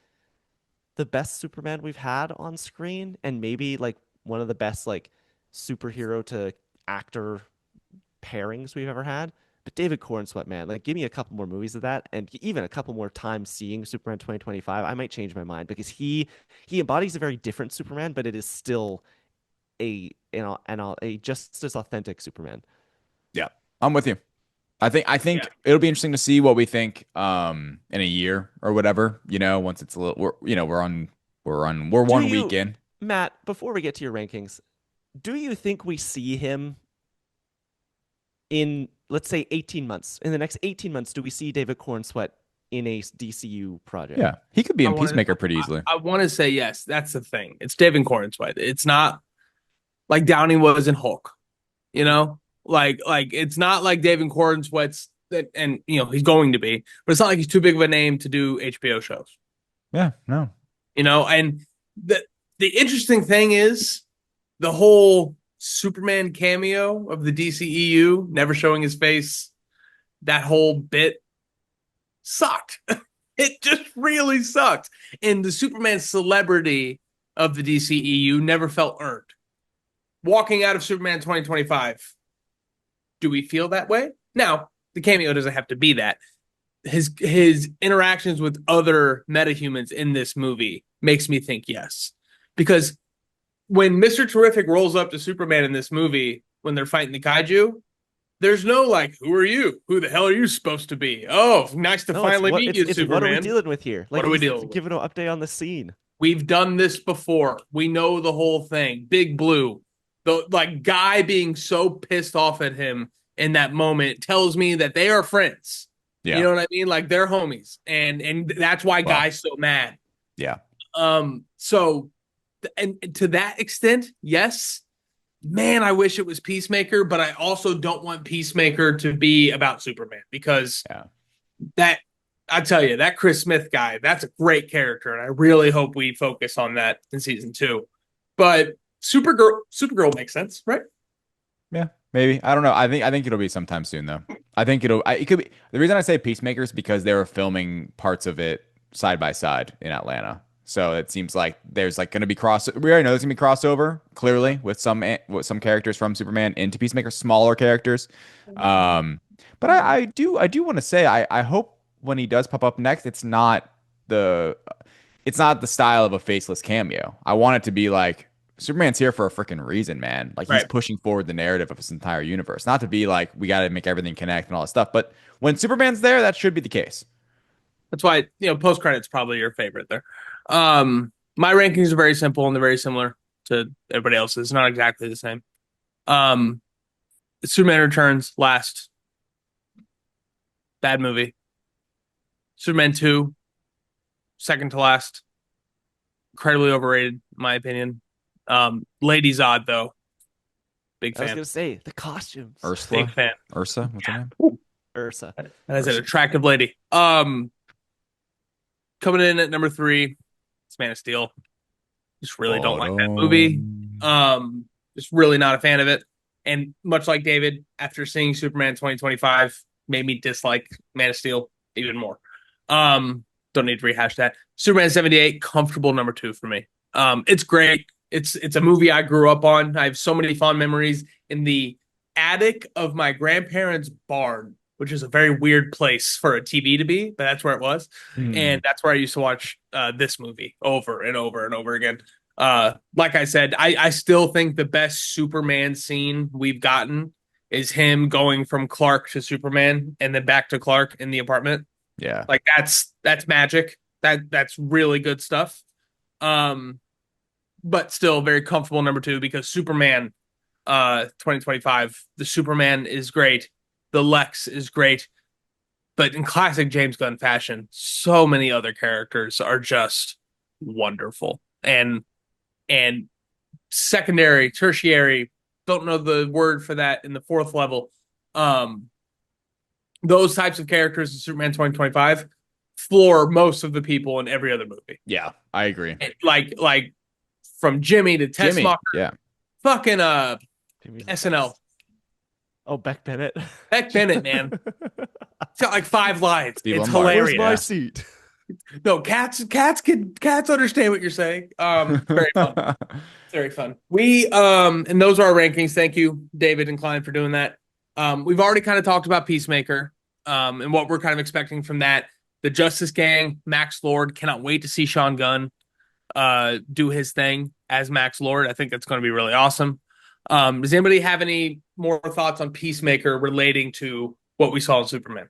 the best Superman we've had on screen, and maybe like one of the best like superhero to actor pairings we've ever had. But David Cornsweet, man, like give me a couple more movies of that, and even a couple more times seeing Superman 2025, I might change my mind because he embodies a very different Superman, but it is still a just as authentic Superman. Yeah. I'm with you. I think it'll be interesting to see what we think in a year or whatever, once it's a little we're one week in. Matt, before we get to your rankings, do you think we see him in, let's say, 18 months? In the next 18 months, do we see David Cornsweet in a DCU project. Yeah, he could be I in want Peacemaker to. pretty easily. I want to say yes. That's the thing. It's David Corenswet. It's not like Downey was in Hulk. You know, like it's not like David Corenswet's that, and he's going to be, but it's not like he's too big of a name to do HBO shows. Yeah, no. And the interesting thing is the whole Superman cameo of the DCEU never showing his face. That whole bit sucked. It just really sucked. And the Superman celebrity of the DCEU never felt earned. Walking out of Superman 2025, do we feel that way? Now, the cameo doesn't have to be that. His interactions with other metahumans in this movie makes me think yes. Because when Mr. Terrific rolls up to Superman in this movie, when they're fighting the kaiju, there's no like, who are you? Who the hell are you supposed to be? Oh, nice to No, finally meet you, it's Superman. what are we dealing with here? Like, what are we he's dealing with? giving an update on the scene. We've done this before. We know the whole thing. Big Blue, the like guy being so pissed off at him in that moment tells me that they are friends. Yeah. You know what I mean? Like they're homies, and that's why Guy's so mad. Yeah. So, and to that extent, yes. Man, I wish it was Peacemaker, but I also don't want Peacemaker to be about Superman because that I tell you, that Chris Smith guy, that's a great character, and I really hope we focus on that in season 2. But Supergirl makes sense, right? Yeah, maybe. I don't know. I think it'll be sometime soon though. I think it could be. The reason I say Peacemaker is because they were filming parts of it side by side in Atlanta. So it seems like there's like going to be we already know there's going to be crossover clearly with some characters from Superman into Peacemaker, smaller characters. But I do want to say I hope when he does pop up next, it's not the style of a faceless cameo. I want it to be like Superman's here for a freaking reason, man. Like he's pushing forward the narrative of this entire universe. Not to be like we got to make everything connect and all that stuff, but when Superman's there, that should be the case. That's why post credits probably your favorite there. My rankings are very simple and they're very similar to everybody else's. Not exactly the same. Superman Returns last. Bad movie. Superman 2, second to last. Incredibly overrated, in my opinion. Lady Zod, though. Big fan. I was going to say, the costumes. Ursula? Big fan. What's her name? Ursa. That is an attractive lady. Coming in at number 3, it's Man of Steel. Just really don't like that movie. Just really not a fan of it. And much like David, after seeing Superman 2025, made me dislike Man of Steel even more. Don't need to rehash that. Superman 78, comfortable number 2 for me. It's great. It's a movie I grew up on. I have so many fond memories in the attic of my grandparents' barn, which is a very weird place for a TV to be, but that's where it was. And that's where I used to watch this movie over and over and over again. Like I said, I still think the best Superman scene we've gotten is him going from Clark to Superman and then back to Clark in the apartment. Yeah. Like that's magic. That's really good stuff. But still very comfortable number 2 because Superman 2025, the Superman is great. The Lex is great. But in classic James Gunn fashion, so many other characters are just wonderful. And secondary, tertiary, don't know the word for that in the 4th level. Those types of characters in Superman 2025 floor most of the people in every other movie. Yeah, I agree. Like from Jimmy to Tessmacher. Yeah. Fucking SNL. Oh, Beck Bennett. Beck Bennett, man. It's got like 5 lines. Steve It's Lombard. hilarious. Where's my seat? No, cats understand what you're saying. Very fun. Very fun. And those are our rankings. Thank you, David and Klein, for doing that. We've already kind of talked about Peacemaker, and what we're kind of expecting from that. The Justice Gang, Max Lord, cannot wait to see Sean Gunn do his thing as Max Lord. I think that's going to be really awesome. Does anybody have any more thoughts on Peacemaker relating to what we saw in Superman?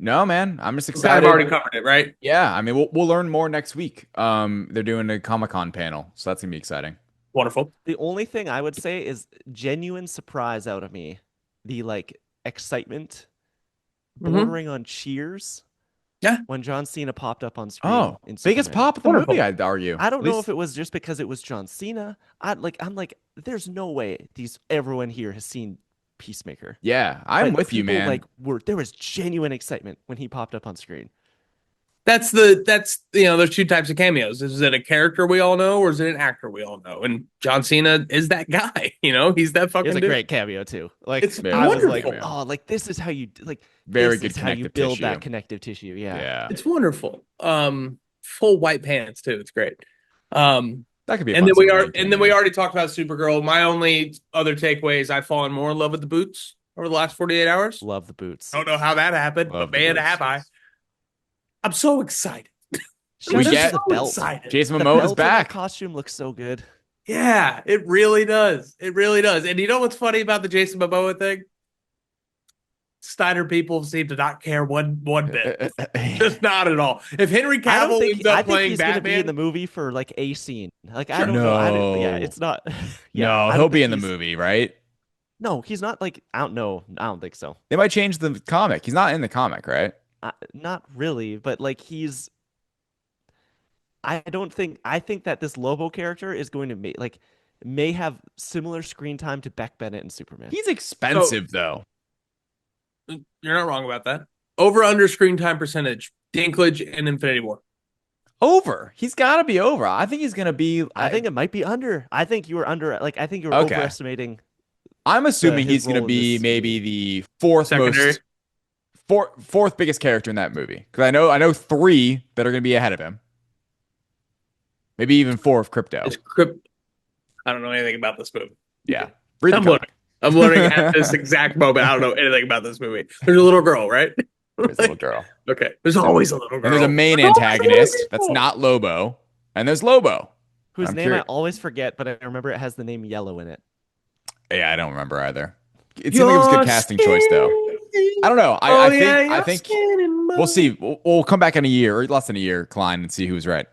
No, man. I'm just We excited. kind of already covered it, right? Yeah, I mean, we'll learn more next week. They're doing a Comic-Con panel, so that's gonna be exciting. Wonderful. The only thing I would say is genuine surprise out of me. The like excitement bordering on cheers Yeah, when John Cena popped up on screen Oh, in biggest Superman. pop of the wonderful. movie, I'd argue. I don't At know least, if it was just because it was John Cena. I'm like, there's no way everyone here has seen Peacemaker. yeah, I'm But with you, people man. there was genuine excitement when he popped up on screen. That's there's two types of cameos. Is it a character we all know, or is it an actor we all know? And John Cena is that guy. He's that It's fucking a dude. great cameo too. Like It's It I was was a like, cameo. wonderful. oh, like this is how you Very this good is how you connective build tissue. that connective tissue. Yeah. Yeah, It's wonderful. Full white pants too. It's great. Um, that could be a and fun then we Superman cameo. already talked about Supergirl. My only other takeaway is I've fallen more in love with the boots over the last 48 hours. Love the boots. I don't know how that happened, but Love the man, boots. have I. I'm so excited. I'm We Shout out just to get the so belt. excited. Jason The Momoa's belt in that back. costume looks so good. Yeah, it really does. It really does. And you know what's funny about the Jason Momoa thing? Snyder people seem to not care one bit. Just not at all. If Henry Cavill ends I up think playing he's gonna be in the Batman, movie for like a scene. Like I sure. don't know. I don't, yeah, No, it's not. Yeah, no, I he'll don't be think in the he's. movie, right? No, he's not like I don't know. I don't think so. They might change the comic. He's not in the comic, right? Not really, but like he's. I don't think. I think that this Lobo character is going to may have similar screen time to Beck Bennett and Superman. He's So expensive though. you're not wrong about that. Over under screen time percentage, Dinklage and Infinity War. Over. He's got to be over. I think he's gonna be. I think it might be under. I think you were under. Like I think you were Okay. overestimating I'm assuming his he's gonna role in be this maybe movie. the fourth Secondary. most fourth biggest character in that movie. Because I know three that are gonna be ahead of him. Maybe even four of Crypto. Is Crypt. I don't know anything about this movie. Yeah. Read the I'm learning. comic. I'm learning at this exact moment. I don't know anything about this movie. There's a little girl, right? There's a little girl. Okay. There's always a little girl. And there's a main There's always a little antagonist that's girl. not Lobo. And there's Lobo. Whose I'm name I curious. always forget, but I remember it has the name Yellow in it. Yeah, I don't remember either. It seemed like it was a good casting choice though. I don't know. Oh, I think we'll see. We'll come back in a year or less than a year, Klein, and see who's right.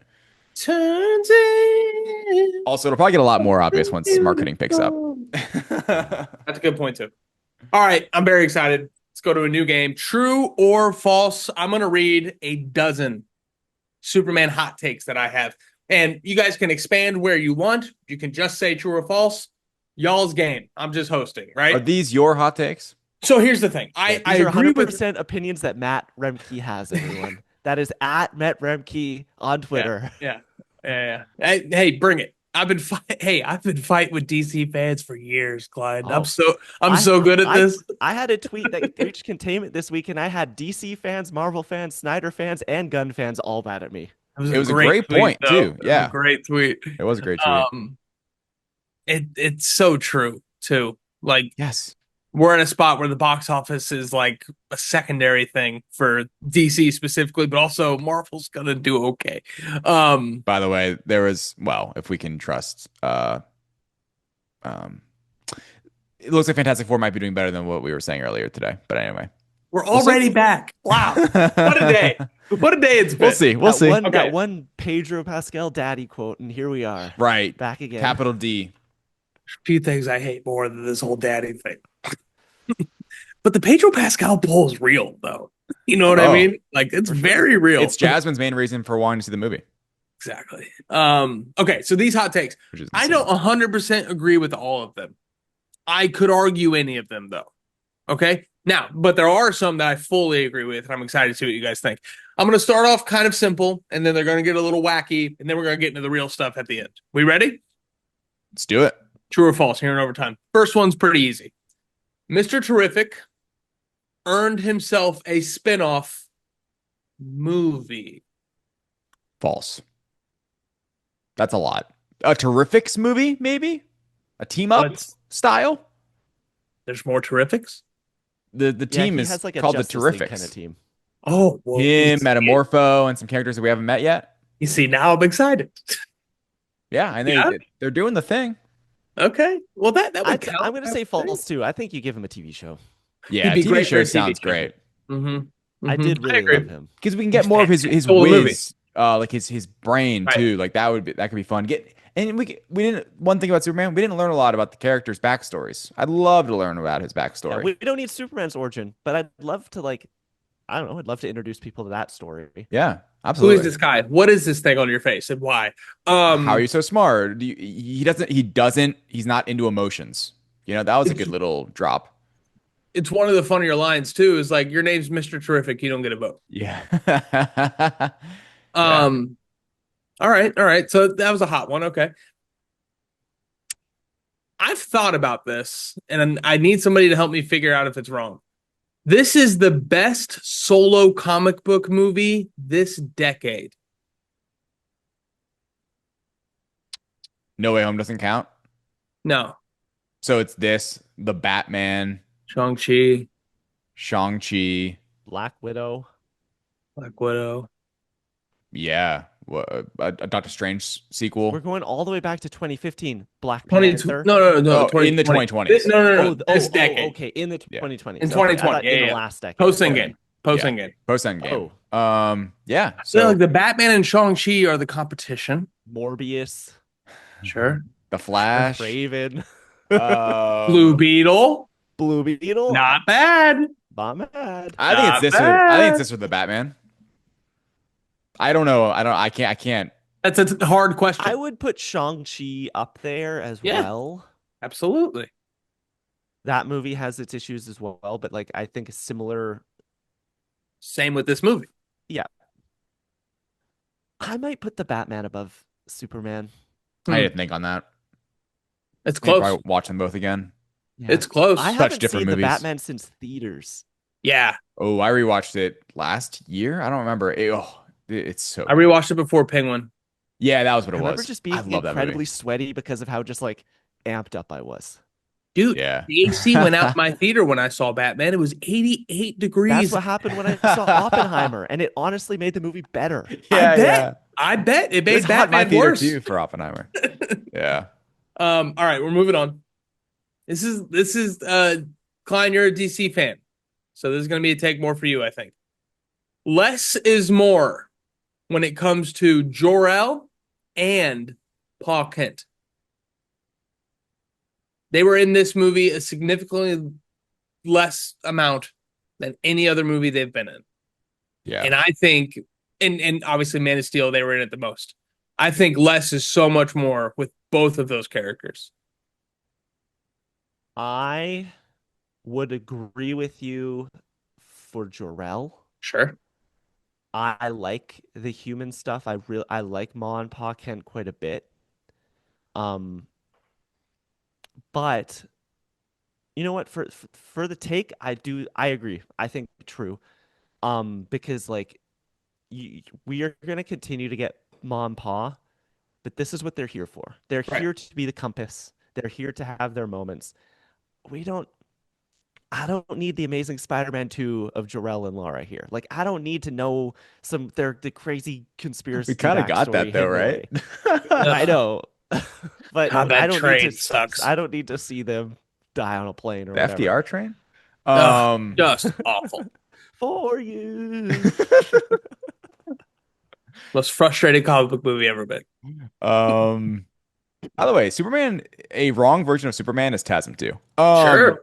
Turns in. Also, it'll probably get a lot more obvious once marketing picks up. That's a good point too. All right, I'm very excited. Let's go to a new game. True or false? I'm going to read a dozen Superman hot takes that I have. And you guys can expand where you want. You can just say true or false. Y'all's game. I'm just hosting, Are right? these your hot takes? So here's the thing. Yeah, I these are agree with 100% opinions that Matt Roembke has, everyone. That is at Matt Roembke on Twitter. yeah. Hey, bring it. I've been fighting with DC fans for years, Clyde. Oh, I'm so good at this. I had a tweet that reached containment this week, and I had DC fans, Marvel fans, Snyder fans, and Gunn fans all mad at me. It was a great tweet, point though. too. It was Yeah, a great tweet. it was a great tweet. It's so true too. Like Yes. we're in a spot where the box office is like a secondary thing for DC specifically, but also Marvel's gonna do okay. By the way, there was if we can trust, it looks like Fantastic Four might be doing better than what we were saying earlier today. But anyway, we're already back. Wow, what a day! What a day it's been. We'll see. We'll see. Okay. That one Pedro Pascal daddy quote, and here we are. Right. Back again. Capital D. Few things I hate more than this whole daddy thing. But the Pedro Pascal pull is real, though. You know what I mean? Like it's very real. It's Jasmine's main reason for wanting to see the movie. Exactly. Okay, so these hot takes. Which is I insane. don't 100% agree with all of them. I could argue any of them, though. Okay? Now, but there are some that I fully agree with, and I'm excited to see what you guys think. I'm going to start off kind of simple, and then they're going to get a little wacky, and then we're going to get into the real stuff at the end. We ready? Let's do it. True or false here in overtime. First one's pretty easy. Mr. Terrific earned himself a spin-off movie. False. That's a lot. A Terrifics movie, maybe? A team up style? There's more Terrifics? The team he is has like a called the Justice League Terrifics. kind of team. Oh, well, Him, Metamorpho, and some characters that we haven't met yet. You see, now I'm excited. Yeah, and Yeah. they're doing the thing. Okay. Well, that would count. I'm going to say false, too. I think you give him a TV show. Yeah, He'd be TV great for show a TV sounds show. great. Mm-hmm. I did really agree. love him. Because we can get more of his Stole the movie. whiz, like his brain Right. too. Like that could be fun. We didn't one thing about Superman, we didn't learn a lot about the characters' backstories. I'd love to learn about his Yeah, backstory. we don't need Superman's origin, but I'd love to I don't know. I'd love to introduce people to that story. Yeah, Who is absolutely. this guy? What is this thing on your face and why? How are you so smart? He's not into emotions. That was a It's good little drop. it's one of the funnier lines too. Is like your name's Mr. Terrific. You don't get a vote. Yeah. Yeah. Um, all right, all right. So that was a hot one. Okay. I've thought about this and I need somebody to help me figure out if it's wrong. This is the best solo comic book movie this decade. No Way Home doesn't count. No. So it's the Batman, Shang-Chi, Shang-Chi. Black Widow. Black Widow. Yeah. A Doctor Strange We're sequel. going all the way back to 2015. Black 20, Panther. no, Oh, in the 2020. 2020s. No. This decade. Okay. In the Yeah. 2020s. In Okay, I 2020. thought in the Yeah. last decade. Post Okay. Endgame. Post Yeah. Endgame. Post Endgame. Yeah. I feel So like the Batman and Shang-Chi are the competition. Morbius. Sure. The Flash. Raven. Blue Beetle. Blue Beetle. Not bad. Not mad. I think it's Not this or I think it's bad. this or the Batman. I don't know. I can't. That's a hard question. I would put Shang-Chi up there as Yeah. well. Absolutely. That movie has its issues as well, but like I think a similar. Same with this movie. Yeah. I might put the Batman above Superman. I didn't think on that. It's Maybe close. probably watch them both again. Yeah. It's close. I Such haven't different seen movies. the Batman since theaters. Yeah. Oh, I rewatched it last year. I don't remember. It's so I rewatched it before Penguin. Yeah, that was what I it remember was. just I being love that incredibly movie. sweaty because of how just like amped up I was. Dude, Yeah. the AC went out in my theater when I saw Batman. It was 88 degrees. That's what happened when I saw Oppenheimer, and it honestly made the movie better. I bet it It made was hot in my Batman theater worse. too for Oppenheimer. Yeah. All right, we're moving on. This is Klein, you're a DC fan. So this is gonna be a take more for you, I think. Less is more when it comes to Jor-El and Paul Kent. They were in this movie a significantly less amount than any other movie they've been in. Yeah. And I think, and obviously Man of Steel, they were in it the most. I think less is so much more with both of those characters. I would agree with you for Jor-El. Sure. I like the human stuff. I like Ma and Pa Kent quite a bit. But you know what? For the take, I agree. I think true. Because like we are gonna continue to get Ma and Pa, but this is what they're here for. They're Right. here to be the compass. They're here to have their moments. I don't need the Amazing Spider-Man 2 of Jor-El and Lara here. Like, I don't need to know the crazy conspiracy. We kind of got that backstory though, hidden right? away. I know, but God, that I don't train need to. sucks. I don't need to see them die on a plane or The whatever. FDR train? Just awful. For you. Most frustrating comic book movie ever been. By the way, Superman, a wrong version of Superman is TASM 2. Sure.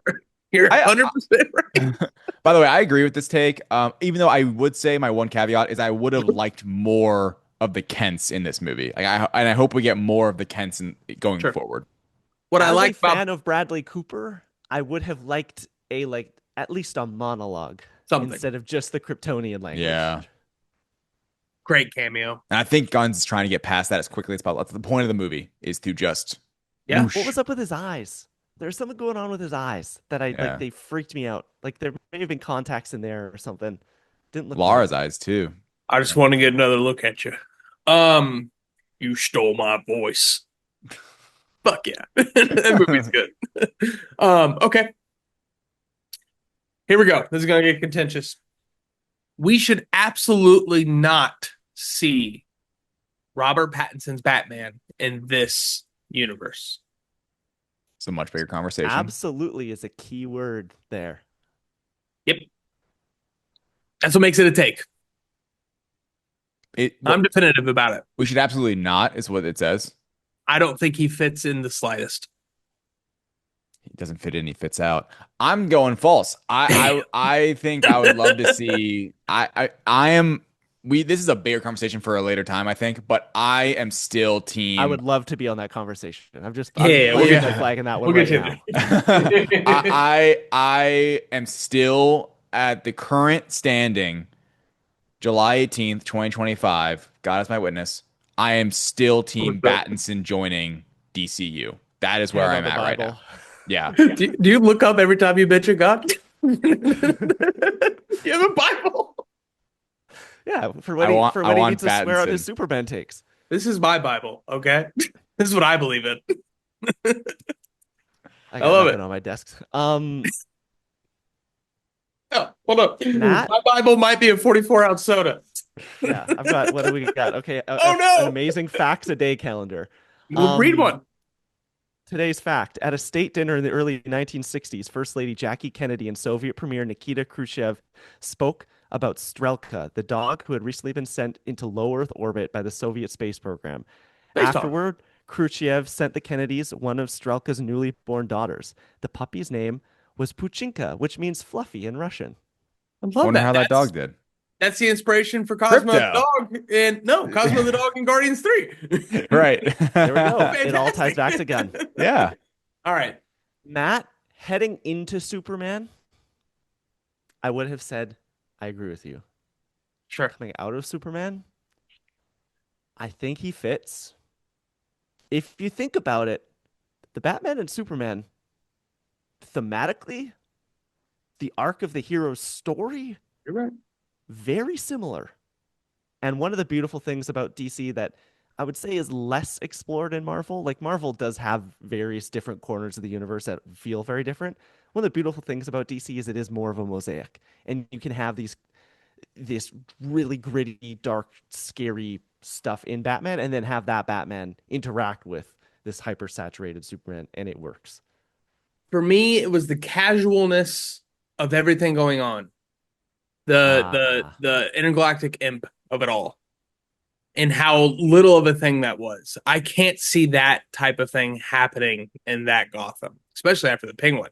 You're I- 100% right. By the way, I agree with this take. Even though I would say my one caveat is I would have liked more of the Kents in this movie. Like I hope we get more of the Kents going Sure. forward. What I As like a about fan of Bradley Cooper, I would have liked at least a monologue something. instead of just the Kryptonian language. Yeah. Great cameo. And I think Gunn's trying to get past that as quickly as possible. That's the point of the movie, is to just Yeah. whoosh. What was up with his eyes? There's something going on with his eyes that Yeah. like they freaked me out. Like there may have been contacts in there or something. Didn't look Lara's right. eyes too. I just want to get another look at you. You stole my voice. Fuck yeah. That movie's good. Okay. Here we go. This is gonna get contentious. We should absolutely not see Robert Pattinson's Batman in this universe. It's a much bigger conversation. Absolutely is a key word there. Yep. That's what makes it a take. I'm definitive about it. We should absolutely not, is what it says. I don't think he fits in the slightest. doesn't fit in, he fits out. I'm going false. I think I would love to see. I am. This is a bigger conversation for a later time, I think. But I am still I team. would love to be on that conversation. I'm Yeah, we'll planting get my to flag in that one we'll right get now. to I am still at the current standing, July 18th, 2025. God is my witness. I am still team Battinson joining DCU. That is where Hand on I'm the at right Bible. now. Yeah. do you look up every time you mention God? You have a Bible. Yeah, for I when want he I want needs to swear out his Battinson. Superman takes. This is my Bible, okay? This is what I believe in. I I got love nothing it. on my desk. Oh, hold up. Matt? My Bible might be a 44-ounce soda. Yeah, I've got, what do we got? Okay, Oh an no! amazing facts a day calendar. Well, read one. Today's fact: at a state dinner in the early 1960s, First Lady Jackie Kennedy and Soviet Premier Nikita Khrushchev spoke about Strelka, the dog who had recently been sent into low Earth orbit by the Soviet space program. Space Dog. Afterward, Khrushchev sent the Kennedys one of Strelka's newly born daughters. The puppy's name was Puchinka, which means fluffy in Russian. I I love wonder that. how that dog did. That's the inspiration for Cosmo the Crypto. dog and no, Cosmo the dog in Guardians 3. Right. There we go. It all ties Fantastic. back to Gunn. Yeah. All right. Matt, heading into Superman, I would have said I agree with you. Sure. Coming out of Superman, I think he fits. If you think about it, the Batman and Superman, thematically, the arc of the hero's story, You're right. very similar. And one of the beautiful things about DC that I would say is less explored in Marvel, like Marvel does have various different corners of the universe that feel very different. One of the beautiful things about DC is it is more of a mosaic, and you can have this really gritty, dark, scary stuff in Batman, and then have that Batman interact with this hyper saturated Superman, and it works. For me, it was the casualness of everything going on. The intergalactic imp of it all. And how little of a thing that was. I can't see that type of thing happening in that Gotham, especially after the Penguin.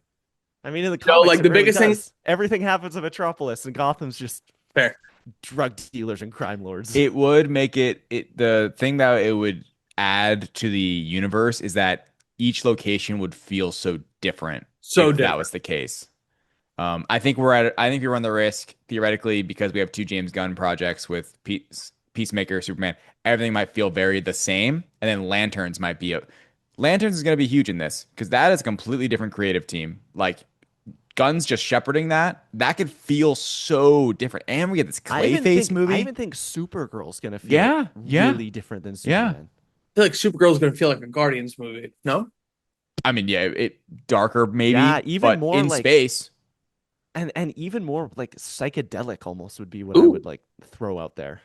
I mean, in the No, comics, like it the really biggest thing. does. Everything happens in Metropolis, and Gotham's just Fair. drug dealers and crime lords. It would make it the thing that it would add to the universe is that each location would feel so different So if that different. was the case. I think we run the risk theoretically because we have two James Gunn projects with Peacemaker, Superman. Everything might feel very the same, and then Lanterns might be Lanterns is going to be huge in this because that is a completely different creative team. Like Gunn's just shepherding that. That could feel so different, and we get this Clayface movie. I even think Supergirl's gonna feel really different than Superman. I feel like Supergirl's going to feel like a Guardians movie. No? I mean, yeah, it darker maybe, Yeah, even but more in like space. and even more like psychedelic almost would be what I would like throw out there.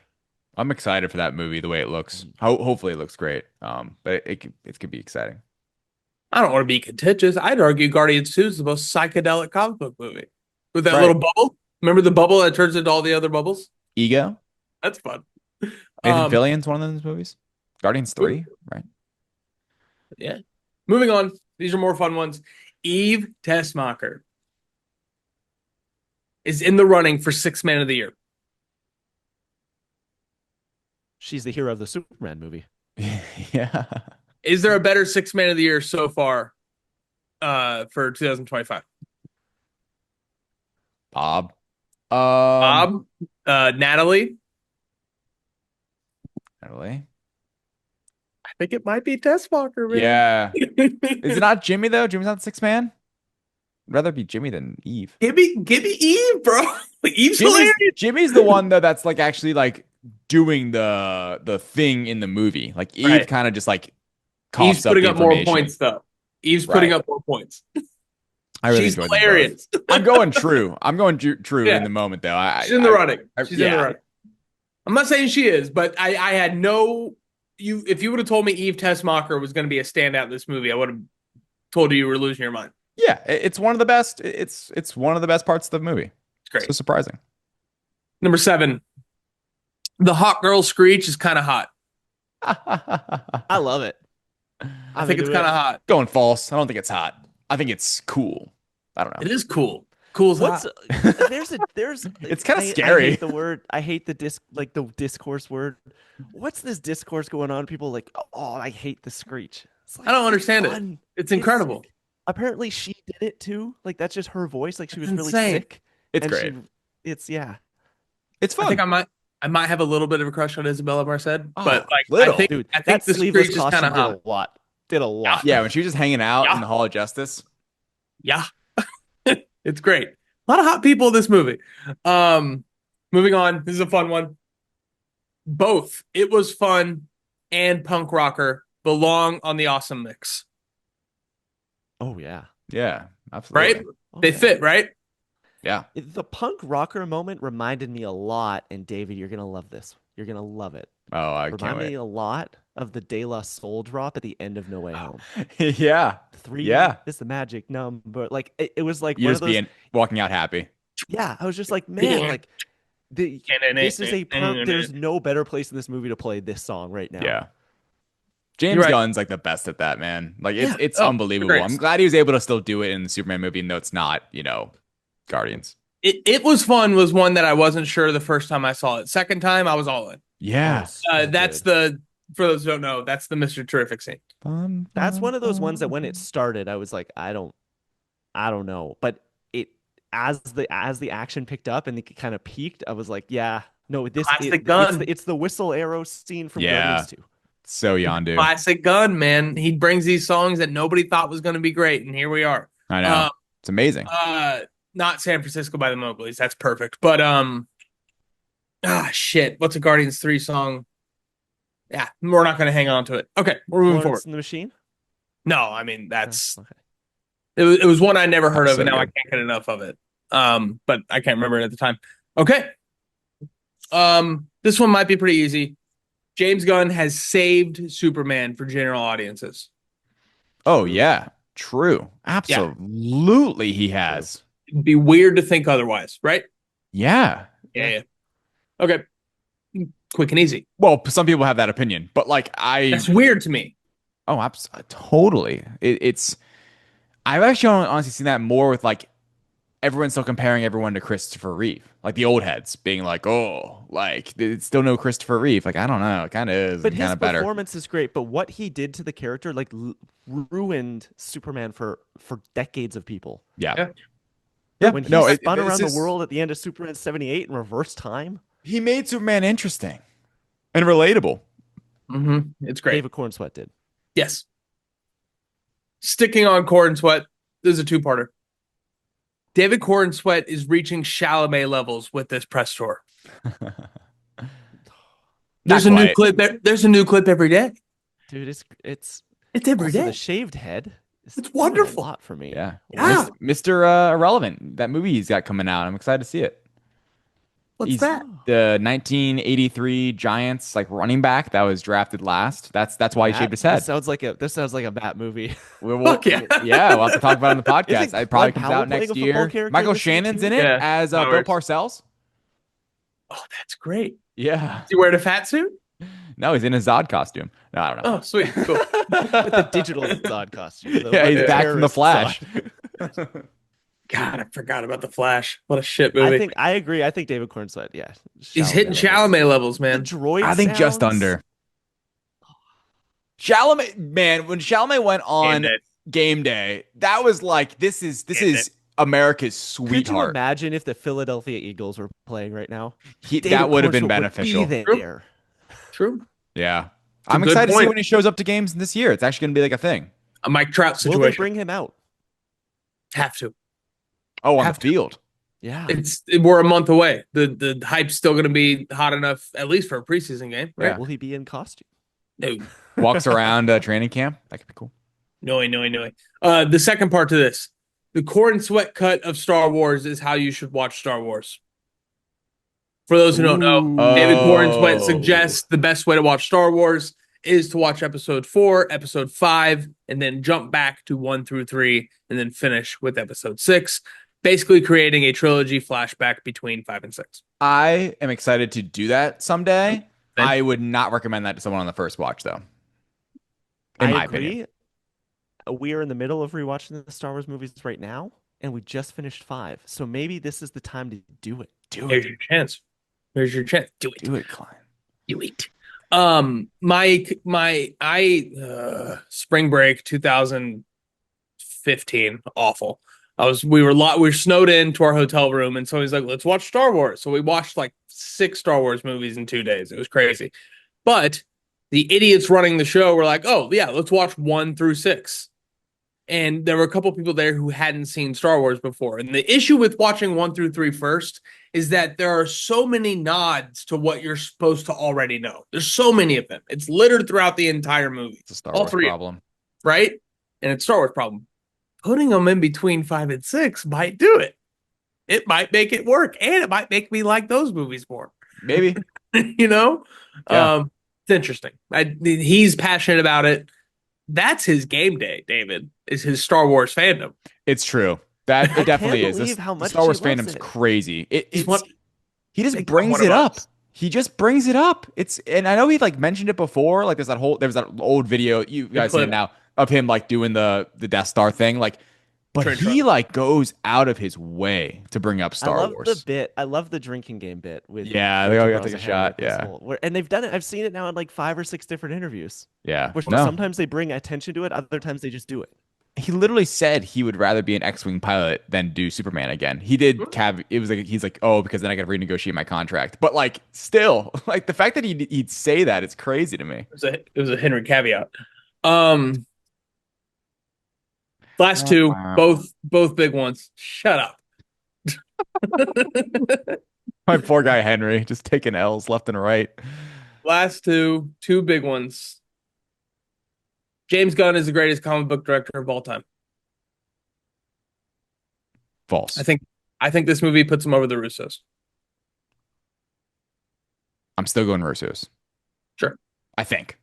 I'm excited for that movie. The way it looks, hopefully it looks great. But it could be exciting. I don't want to be contentious. I'd argue Guardians 2 is the most psychedelic comic book movie. With that Right. little bubble. Remember the bubble that turns into all the other bubbles? Ego. That's fun. Nathan Fillion's one of those movies. Guardians 3, right? Yeah. Moving on. These are more fun ones. Eve Tessmacher is in the running for Sixth Man of the Year. She's the hero of the Superman movie. Yeah. Is there a better Sixth Man of the Year so far for 2025? Bob. Bob, Natalie. Natalie. I think it might be Tessmacher, man. Yeah. Is it not Jimmy though? Jimmy's not the sixth man. I'd rather be Jimmy than Eve. Give me Eve, bro. Eve's hilarious. Jimmy's the one though that's like actually like doing the thing in the movie. Like Eve kind of just like coughs Eve's putting up up more information. points though. Eve's putting up more points. I really She's enjoyed them hilarious. both. I'm going true. I'm going true in the moment though. She's in the running. She's in the running. I'm not saying she is, but I had no. If you would have told me Eve Tessmacher was going to be a standout in this movie, I would have told you were losing your mind. Yeah, it's one of the best. It's one of the best parts of the movie. It's great. So surprising. Number 7, the hot girl screech is kind of hot. I love it. I think it's kind of hot. Going false. I don't think it's hot. I think it's cool. I don't It know. is cool. Cool's What's hot. there's It's kind of I scary. hate the word. I hate the discourse word. What's this discourse going on? People like, oh, I hate the screech. It's I like don't it's understand it. fun. It's It's incredible. sick. Apparently she did it too. Like that's just her voice. Like she It's was really insane. sick. It's And great. it's yeah. It's I think fun. I might have a little bit of a crush on Isabella Merced, Oh, but like little. Dude, I think that the sleeveless screech is kind costume of did hot. a lot. Did a Yeah, lot. Yeah, when she was just hanging out in yeah, the Hall of Justice. yeah. It's great. A lot of hot people in this movie. Um, moving on. This is a fun one. Both It Was Fun and Punk Rocker belong on the awesome mix, Oh yeah. Yeah, right? absolutely. Oh They yeah. fit, right? Yeah. The punk rocker moment reminded me a lot, and David, you're gonna love this. You're gonna love it. Oh, I can't Reminded wait. me a lot of the De La Soul drop at the end of No Way Home. Yeah. Three Yeah. is the magic number. Like it was like You one of just those. being walking out happy. Yeah, I was just like, man, like this is there's no better place in this movie to play this song right now. Yeah. You're James right. Gunn's like the best at that, man. Like Yeah. it's Oh, unbelievable. great. I'm glad he was able to still do it in the Superman movie, even though it's not, Guardians. It Was Fun was one that I wasn't sure the first time I saw it. Second time, I was all in. Oh, Yeah. so That's good. for those who don't know, that's the Mr. Terrific scene. Fun, That's one fun, of those ones that when it fun. started, I was like, I don't know, but it as the action picked up and it kind of peaked, I was like, yeah, no, Classic Gunn. it's the whistle arrow scene from Yeah. Guardians 2. So Yondu. Classic Gunn, man. He brings these songs that nobody thought was going to be great, and here we are. I know. Uh, It's amazing. not San Francisco by the Mowgli's. That's perfect. But shit. What's a Guardians 3 song? Yeah, we're not going to hang on to it. Okay, we're moving forward. Florence and the Machine. No, I mean Oh, that's okay. it was one I never heard Oh, of, so and now I good. can't get enough of it. But I can't remember it at the time. Okay. This one might be pretty easy. James Gunn has saved Superman for general audiences. Oh yeah. True. Yeah, Absolutely he has. it'd be weird to think otherwise, right? Yeah. Yeah, yeah. Okay. Quick and easy. Well, some people have that opinion, but like That's weird to me. totally. It's I've actually honestly seen that more with like everyone's still comparing everyone to Christopher Reeve. Like the old heads being like, oh, like it's still no Christopher Reeve. Like, I don't know. It kind of is But and kind his of better. performance is great. But what he did to the character, like, ruined Superman for decades of people. Yeah. Yeah. Yeah. When he No, spun it's around the just, world at the end of Superman 78 in reverse time, he made Superman interesting and relatable. It's great. David Cornsweet did. Yes. Sticking on Cord and Sweat, this is a two-parter. David Cord and Sweat is reaching Chalamet levels with this press tour. There's a new clip. There's a new clip every day. Dude, it's every also day. the shaved head. It's doing wonderful. A lot for me. Yeah. Yeah. Mr. Irrelevant. That movie he's got coming out. I'm excited to see it. What's He's that? the 1983 Giants like running back that was drafted last. That's why he shaved his head. This sounds like a Bat movie. Fuck yeah. Yeah, we'll have to talk about it on the podcast. Isn't It probably Glenn comes Powell out playing next a football year. character Michael in this movie Shannon's too? in it Yeah. as Bill Powers. Parcells. Oh, that's great. Yeah. Is he wearing a fat suit? No, he's in his Zod costume. No, I don't know. Oh, sweet. Cool. With the digital Zod costume. Yeah, he's back from the terrorist Flash. Zod. God, I forgot about The Flash. What a shit movie. I agree. I think David Cornsweet, yeah. He's hitting levels. Chalamet levels, The man. droid I think just sounds. under. Chalamet, man, when Chalamet went on Game Day. Game Day, that was like this is America's Could you sweetheart. imagine if the Philadelphia Eagles were playing right now? That would have been Cornsweet beneficial. Would be there. True. Yeah. a I'm good excited to see point. when he shows up to games this year. It's actually going to be like a thing. A Mike Trout Will they situation. bring him out? Have to. Oh, on Have the to. field. Yeah. We're a month away. The hype's still going to be hot enough, at least for a preseason game, right? Yeah. Will he be in costume? No, Walks around training camp. That could be cool. no. The second part to this, the Cord and Sweat cut of Star Wars is how you should watch Star Wars. For those who don't know, David Cord and Sweat suggests the best way to watch Star Wars is to watch episode 4, episode 5, and then jump back to 1 through 3, and then finish with episode 6. Basically creating a trilogy flashback between 5 and 6. I am excited to do that someday. Then- I would not recommend that to someone on the first watch, though. In I my agree. opinion. we are in the middle of rewatching the Star Wars movies right now, and we just finished 5. So maybe this is the time to do it. Here's your chance. Here's your chance. Do it. Do it, Klein. Do it. Spring break 2015, awful. We were snowed into our hotel room, and so he's like, let's watch Star Wars. So we watched like 6 Star Wars movies in 2 days. It was crazy. But the idiots running the show were like, oh yeah, let's watch 1 through 6. And there were a couple people there who hadn't seen Star Wars before. And the issue with watching 1 through 3 first is that there are so many nods to what you're supposed to already know. There's so many of them. It's littered throughout the entire movie. It's a Star Wars problem. Right? And it's Star Wars problem. Putting them in between 5 and 6 might do it. It might make it work. And it might make me like those movies more. Maybe. You know? Yeah. It's interesting. He's passionate about it. That's his game day, David, is his Star Wars fandom. It's true. That it definitely is. The Star Wars fandom's crazy. He just brings it up. He just brings it up. And I know he like mentioned it before. Like there was that old video you guys see it now of him like doing the Death Star thing. Like, but he like goes out of his way to bring up Star Wars. I love the drinking game bit with they all got to take a shot. Yeah, and they've done it. I've seen it now in like 5 or 6 different interviews. Yeah, sometimes they bring attention to it. Other times they just do it. He literally said he would rather be an X-wing pilot than do Superman again. He did. It was like he's like, oh, because then I got to renegotiate my contract. But like, still, like the fact that he'd say that, it's crazy to me. It was a Henry caveat. Last two, both big ones. Shut up. My poor guy Henry, just taking L's left and right. Last two big ones. James Gunn is the greatest comic book director of all time. False. I think this movie puts him over the Russos. I'm still going Russos. Sure. I think.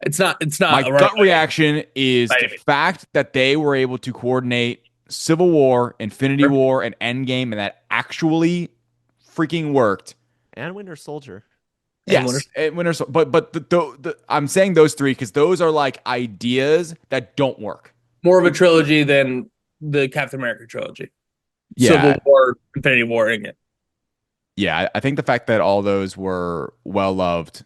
It's not. My gut reaction is the fact that they were able to coordinate Civil War, Infinity War, and Endgame, and that actually freaking worked. And Winter Soldier. Yes, but I'm saying those 3 because those are like ideas that don't work. More of a trilogy than the Captain America trilogy. Yeah. Civil War, Infinity War, in it. Yeah, I think the fact that all those were well loved,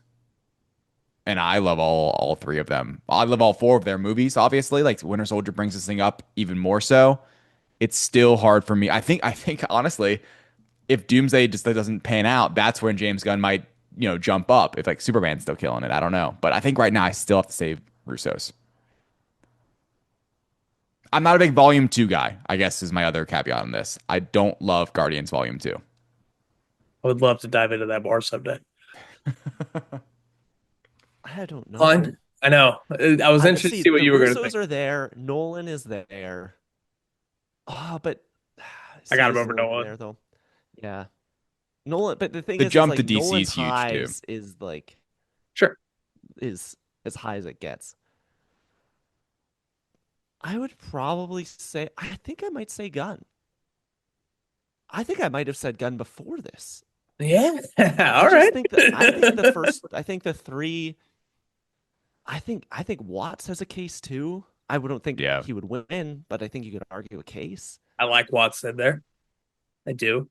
and I love all 3 of them. I love all 4 of their movies. Obviously, like Winter Soldier brings this thing up even more so. It's still hard for me. I think honestly, if Doomsday just doesn't pan out, that's when James Gunn might jump up if like Superman's still killing it. I don't know. But I think right now I still have to say Russos. I'm not a big Volume 2 guy, I guess is my other caveat on this. I don't love Guardians Volume 2. I would love to dive into that more someday. I don't know. Fine. I know. I was interested to see what you were going to think. The Russos are there. Nolan is there. But I got him over Nolan. There, though. Yeah. Nolan, but the thing the is, jump like, to DC Nolan's is huge too. Is like, sure, is as high as it gets. I would probably say, I think I might say Gunn. I think I might have said Gunn before this. Yeah, all right. I think the 3. I think Watts has a case too. I wouldn't think he would win, but I think you could argue a case. I like Watts in there. I do.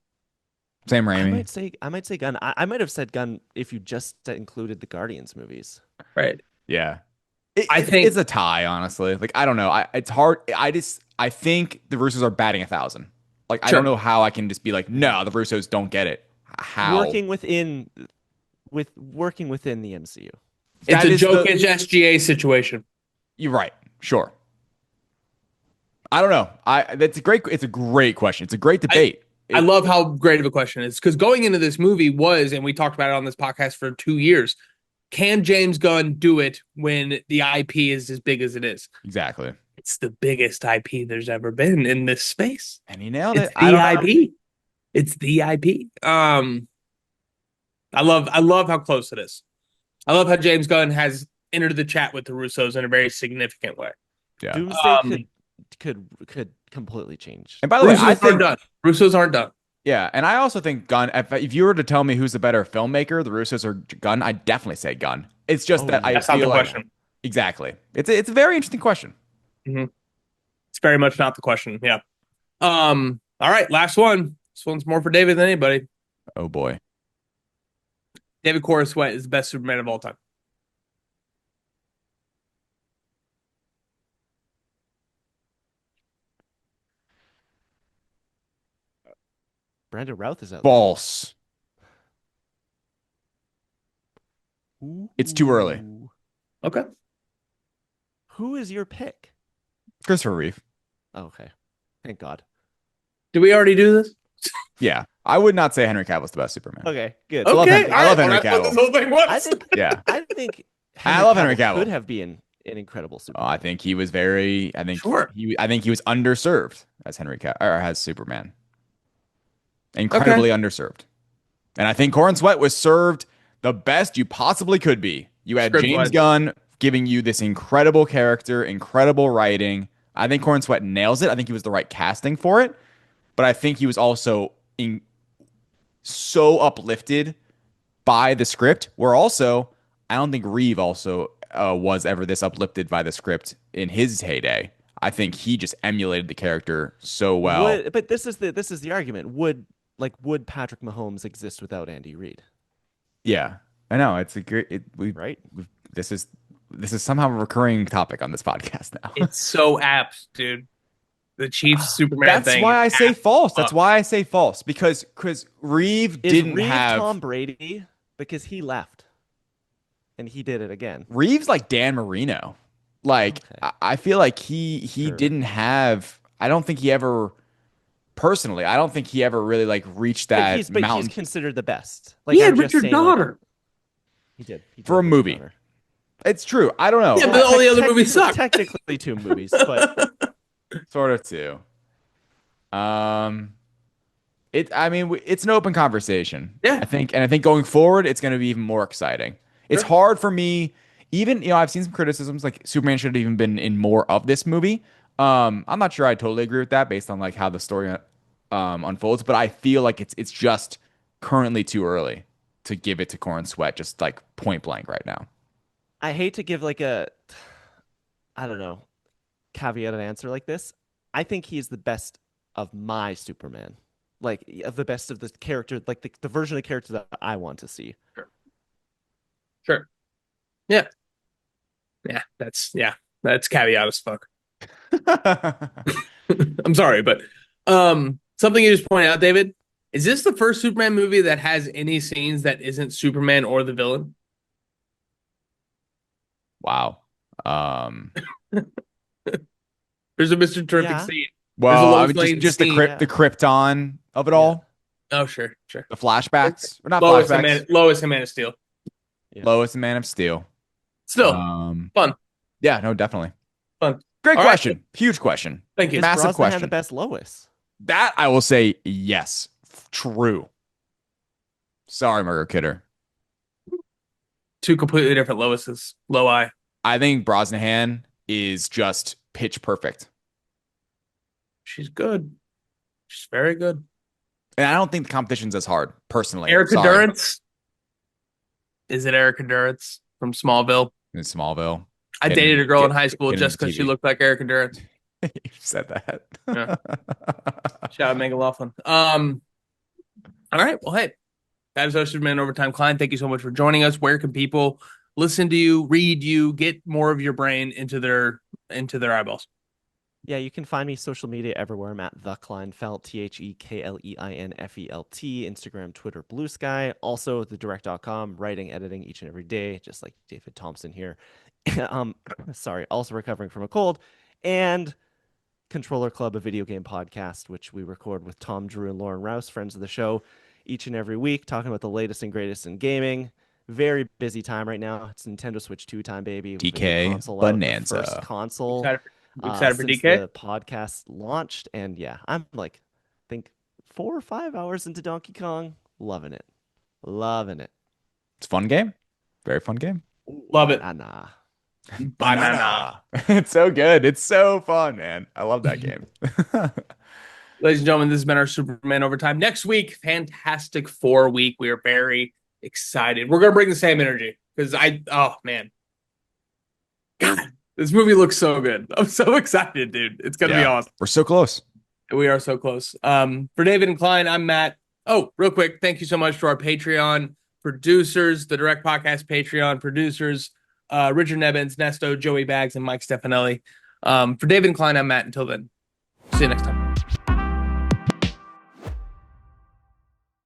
Sam Raimi. I might say Gunn. I might have said Gunn if you just included the Guardians movies. Right. Yeah. I think it's a tie, honestly. Like, I don't know. It's hard. I think the Russos are batting 1,000. Like, I don't know how I can just be like, no, the Russos don't get it. How? Working within the MCU. It's a Jokic SGA situation. You're right. Sure. I don't know. It's a great question. It's a great debate. I love how great of a question it is, because going into this movie and we talked about it on this podcast for 2 years, can James Gunn do it when the IP is as big as it is? Exactly. It's the biggest IP there's ever been in this space. And he nailed it. It's the IP. I love how close it is. I love how James Gunn has entered the chat with the Russos in a very significant way. Yeah. Doomsday could completely change. And by the way, I think Russos aren't done. Yeah, and I also think Gunn. If you were to tell me who's the better filmmaker, the Russos or Gunn, I'd definitely say Gunn. It's just that I feel like question. Exactly. It's a very interesting question. Mm-hmm. It's very much not the question. Yeah. All right, last one. This one's more for David than anybody. Oh boy. David Coruscant is the best Superman of all time. Brandon Routh is out False. there. It's too early. Ooh. Okay. Who is your pick? Christopher Reeve. Oh, okay. Thank God. Did we already do this? Yeah. I would not say Henry Cavill's the best Superman. Okay, good. I love Okay. Henry- I love Henry That's what Cavill. this whole thing was. Yeah. I think I love Henry Cavill. could have been an incredible Superman. I think he was very. I think he was underserved as Henry Cavill or as Superman. Incredibly underserved, and I think Corin Sweat was served the best you possibly could be. You had James Gunn giving you this incredible character, incredible writing. I think Corin Sweat nails it. I think he was the right casting for it, but I think he was also so uplifted by the script. Where also, I don't think Reeve also was ever this uplifted by the script in his heyday. I think he just emulated the character so well. But this is the argument. Would Patrick Mahomes exist without Andy Reid? Yeah, I know. It's a great. This is somehow a recurring topic on this podcast now. It's so apt, dude. The Chiefs Superman thing. That's why I say false. That's why I say false because Reeve didn't have Tom Brady because he left and he did it again. Reeve's like Dan Marino. Like I feel like he didn't have. I don't think he ever. Personally, I don't think he ever really like reached that but mountain. he's considered the best. Like, he had Richard Donner. He did for a movie. Donner. It's true. I don't know. Yeah, but all the other movies suck. Technically, 2 movies, but sort of 2. I mean, it's an open conversation. Yeah, I think going forward, it's going to be even more exciting. It's hard for me. Even I've seen some criticisms like Superman should have even been in more of this movie. I'm not sure I totally agree with that based on like how the story unfolds, but I feel like it's just currently too early to give it to Corin Sweat just like point blank right now. I hate to give like I don't know, caveated answer like this. I think he's the best of my Superman, like of the best of the character, like the version of the character that I want to see. Sure. Yeah. That's caveat as fuck. I'm sorry, but something you just pointed out, David, is this the first Superman movie that has any scenes that isn't Superman or the villain? Wow. There's a Mr. Terrific scene. Well, I mean, just the Krypton of it all. Oh, sure. The flashbacks, or not Lois flashbacks. Lois and Man of Steel. Yeah. Lois and Man of Steel. Still fun. Yeah, no, definitely fun. Great question. Right. Huge question. Thank you. Massive question. Had the best Lois. That I will say yes. True. Sorry, Margaret Kidder. 2 completely different Loises. Low-I. I think Brosnahan is just pitch perfect. She's good. She's very good. And I don't think the competition's as hard, personally. Erica Durance. Is it Erica Durance from Smallville? In Smallville. I dated a girl in high school just because she looked like Erica Durance. You said that. Yeah. Shout out Megan Laughlin. All right. Well, hey, that is our Superman Overtime. Klein, thank you so much for joining us. Where can people listen to you, read you, get more of your brain into their eyeballs? Yeah, you can find me social media everywhere. I'm at the Kleinfelt, TheKleinFelt, Instagram, Twitter, Blue Sky. Also, thedirect.com, writing, editing each and every day, just like David Thompson here. Sorry, also recovering from a cold. And Controller Club, a video game podcast, which we record with Tom Drew and Lauren Rouse, friends of the show, each and every week, talking about the latest and greatest in gaming. Very busy time right now. It's Nintendo Switch 2 time, baby. DK Bonanza. First console. Excited for since DK? The podcast launched, and yeah, I'm like, I think 4 or 5 hours into Donkey Kong, loving it. It's a fun game, very fun game. Love it. Banana. It's so good. It's so fun, man. I love that game. Ladies and gentlemen, this has been our Superman Overtime. Next week, Fantastic Four week. We are very excited. We're gonna bring the same energy because oh man, God. This movie looks so good. I'm so excited, dude. It's gonna be awesome. We're so close. We are so close. For David and Klein, I'm Matt. Oh, real quick, thank you so much to our Patreon producers, the Direct Podcast Patreon producers, Richard Nebbins, Nesto, Joey Bags, and Mike Stefanelli. For David and Klein, I'm Matt. Until then, see you next time.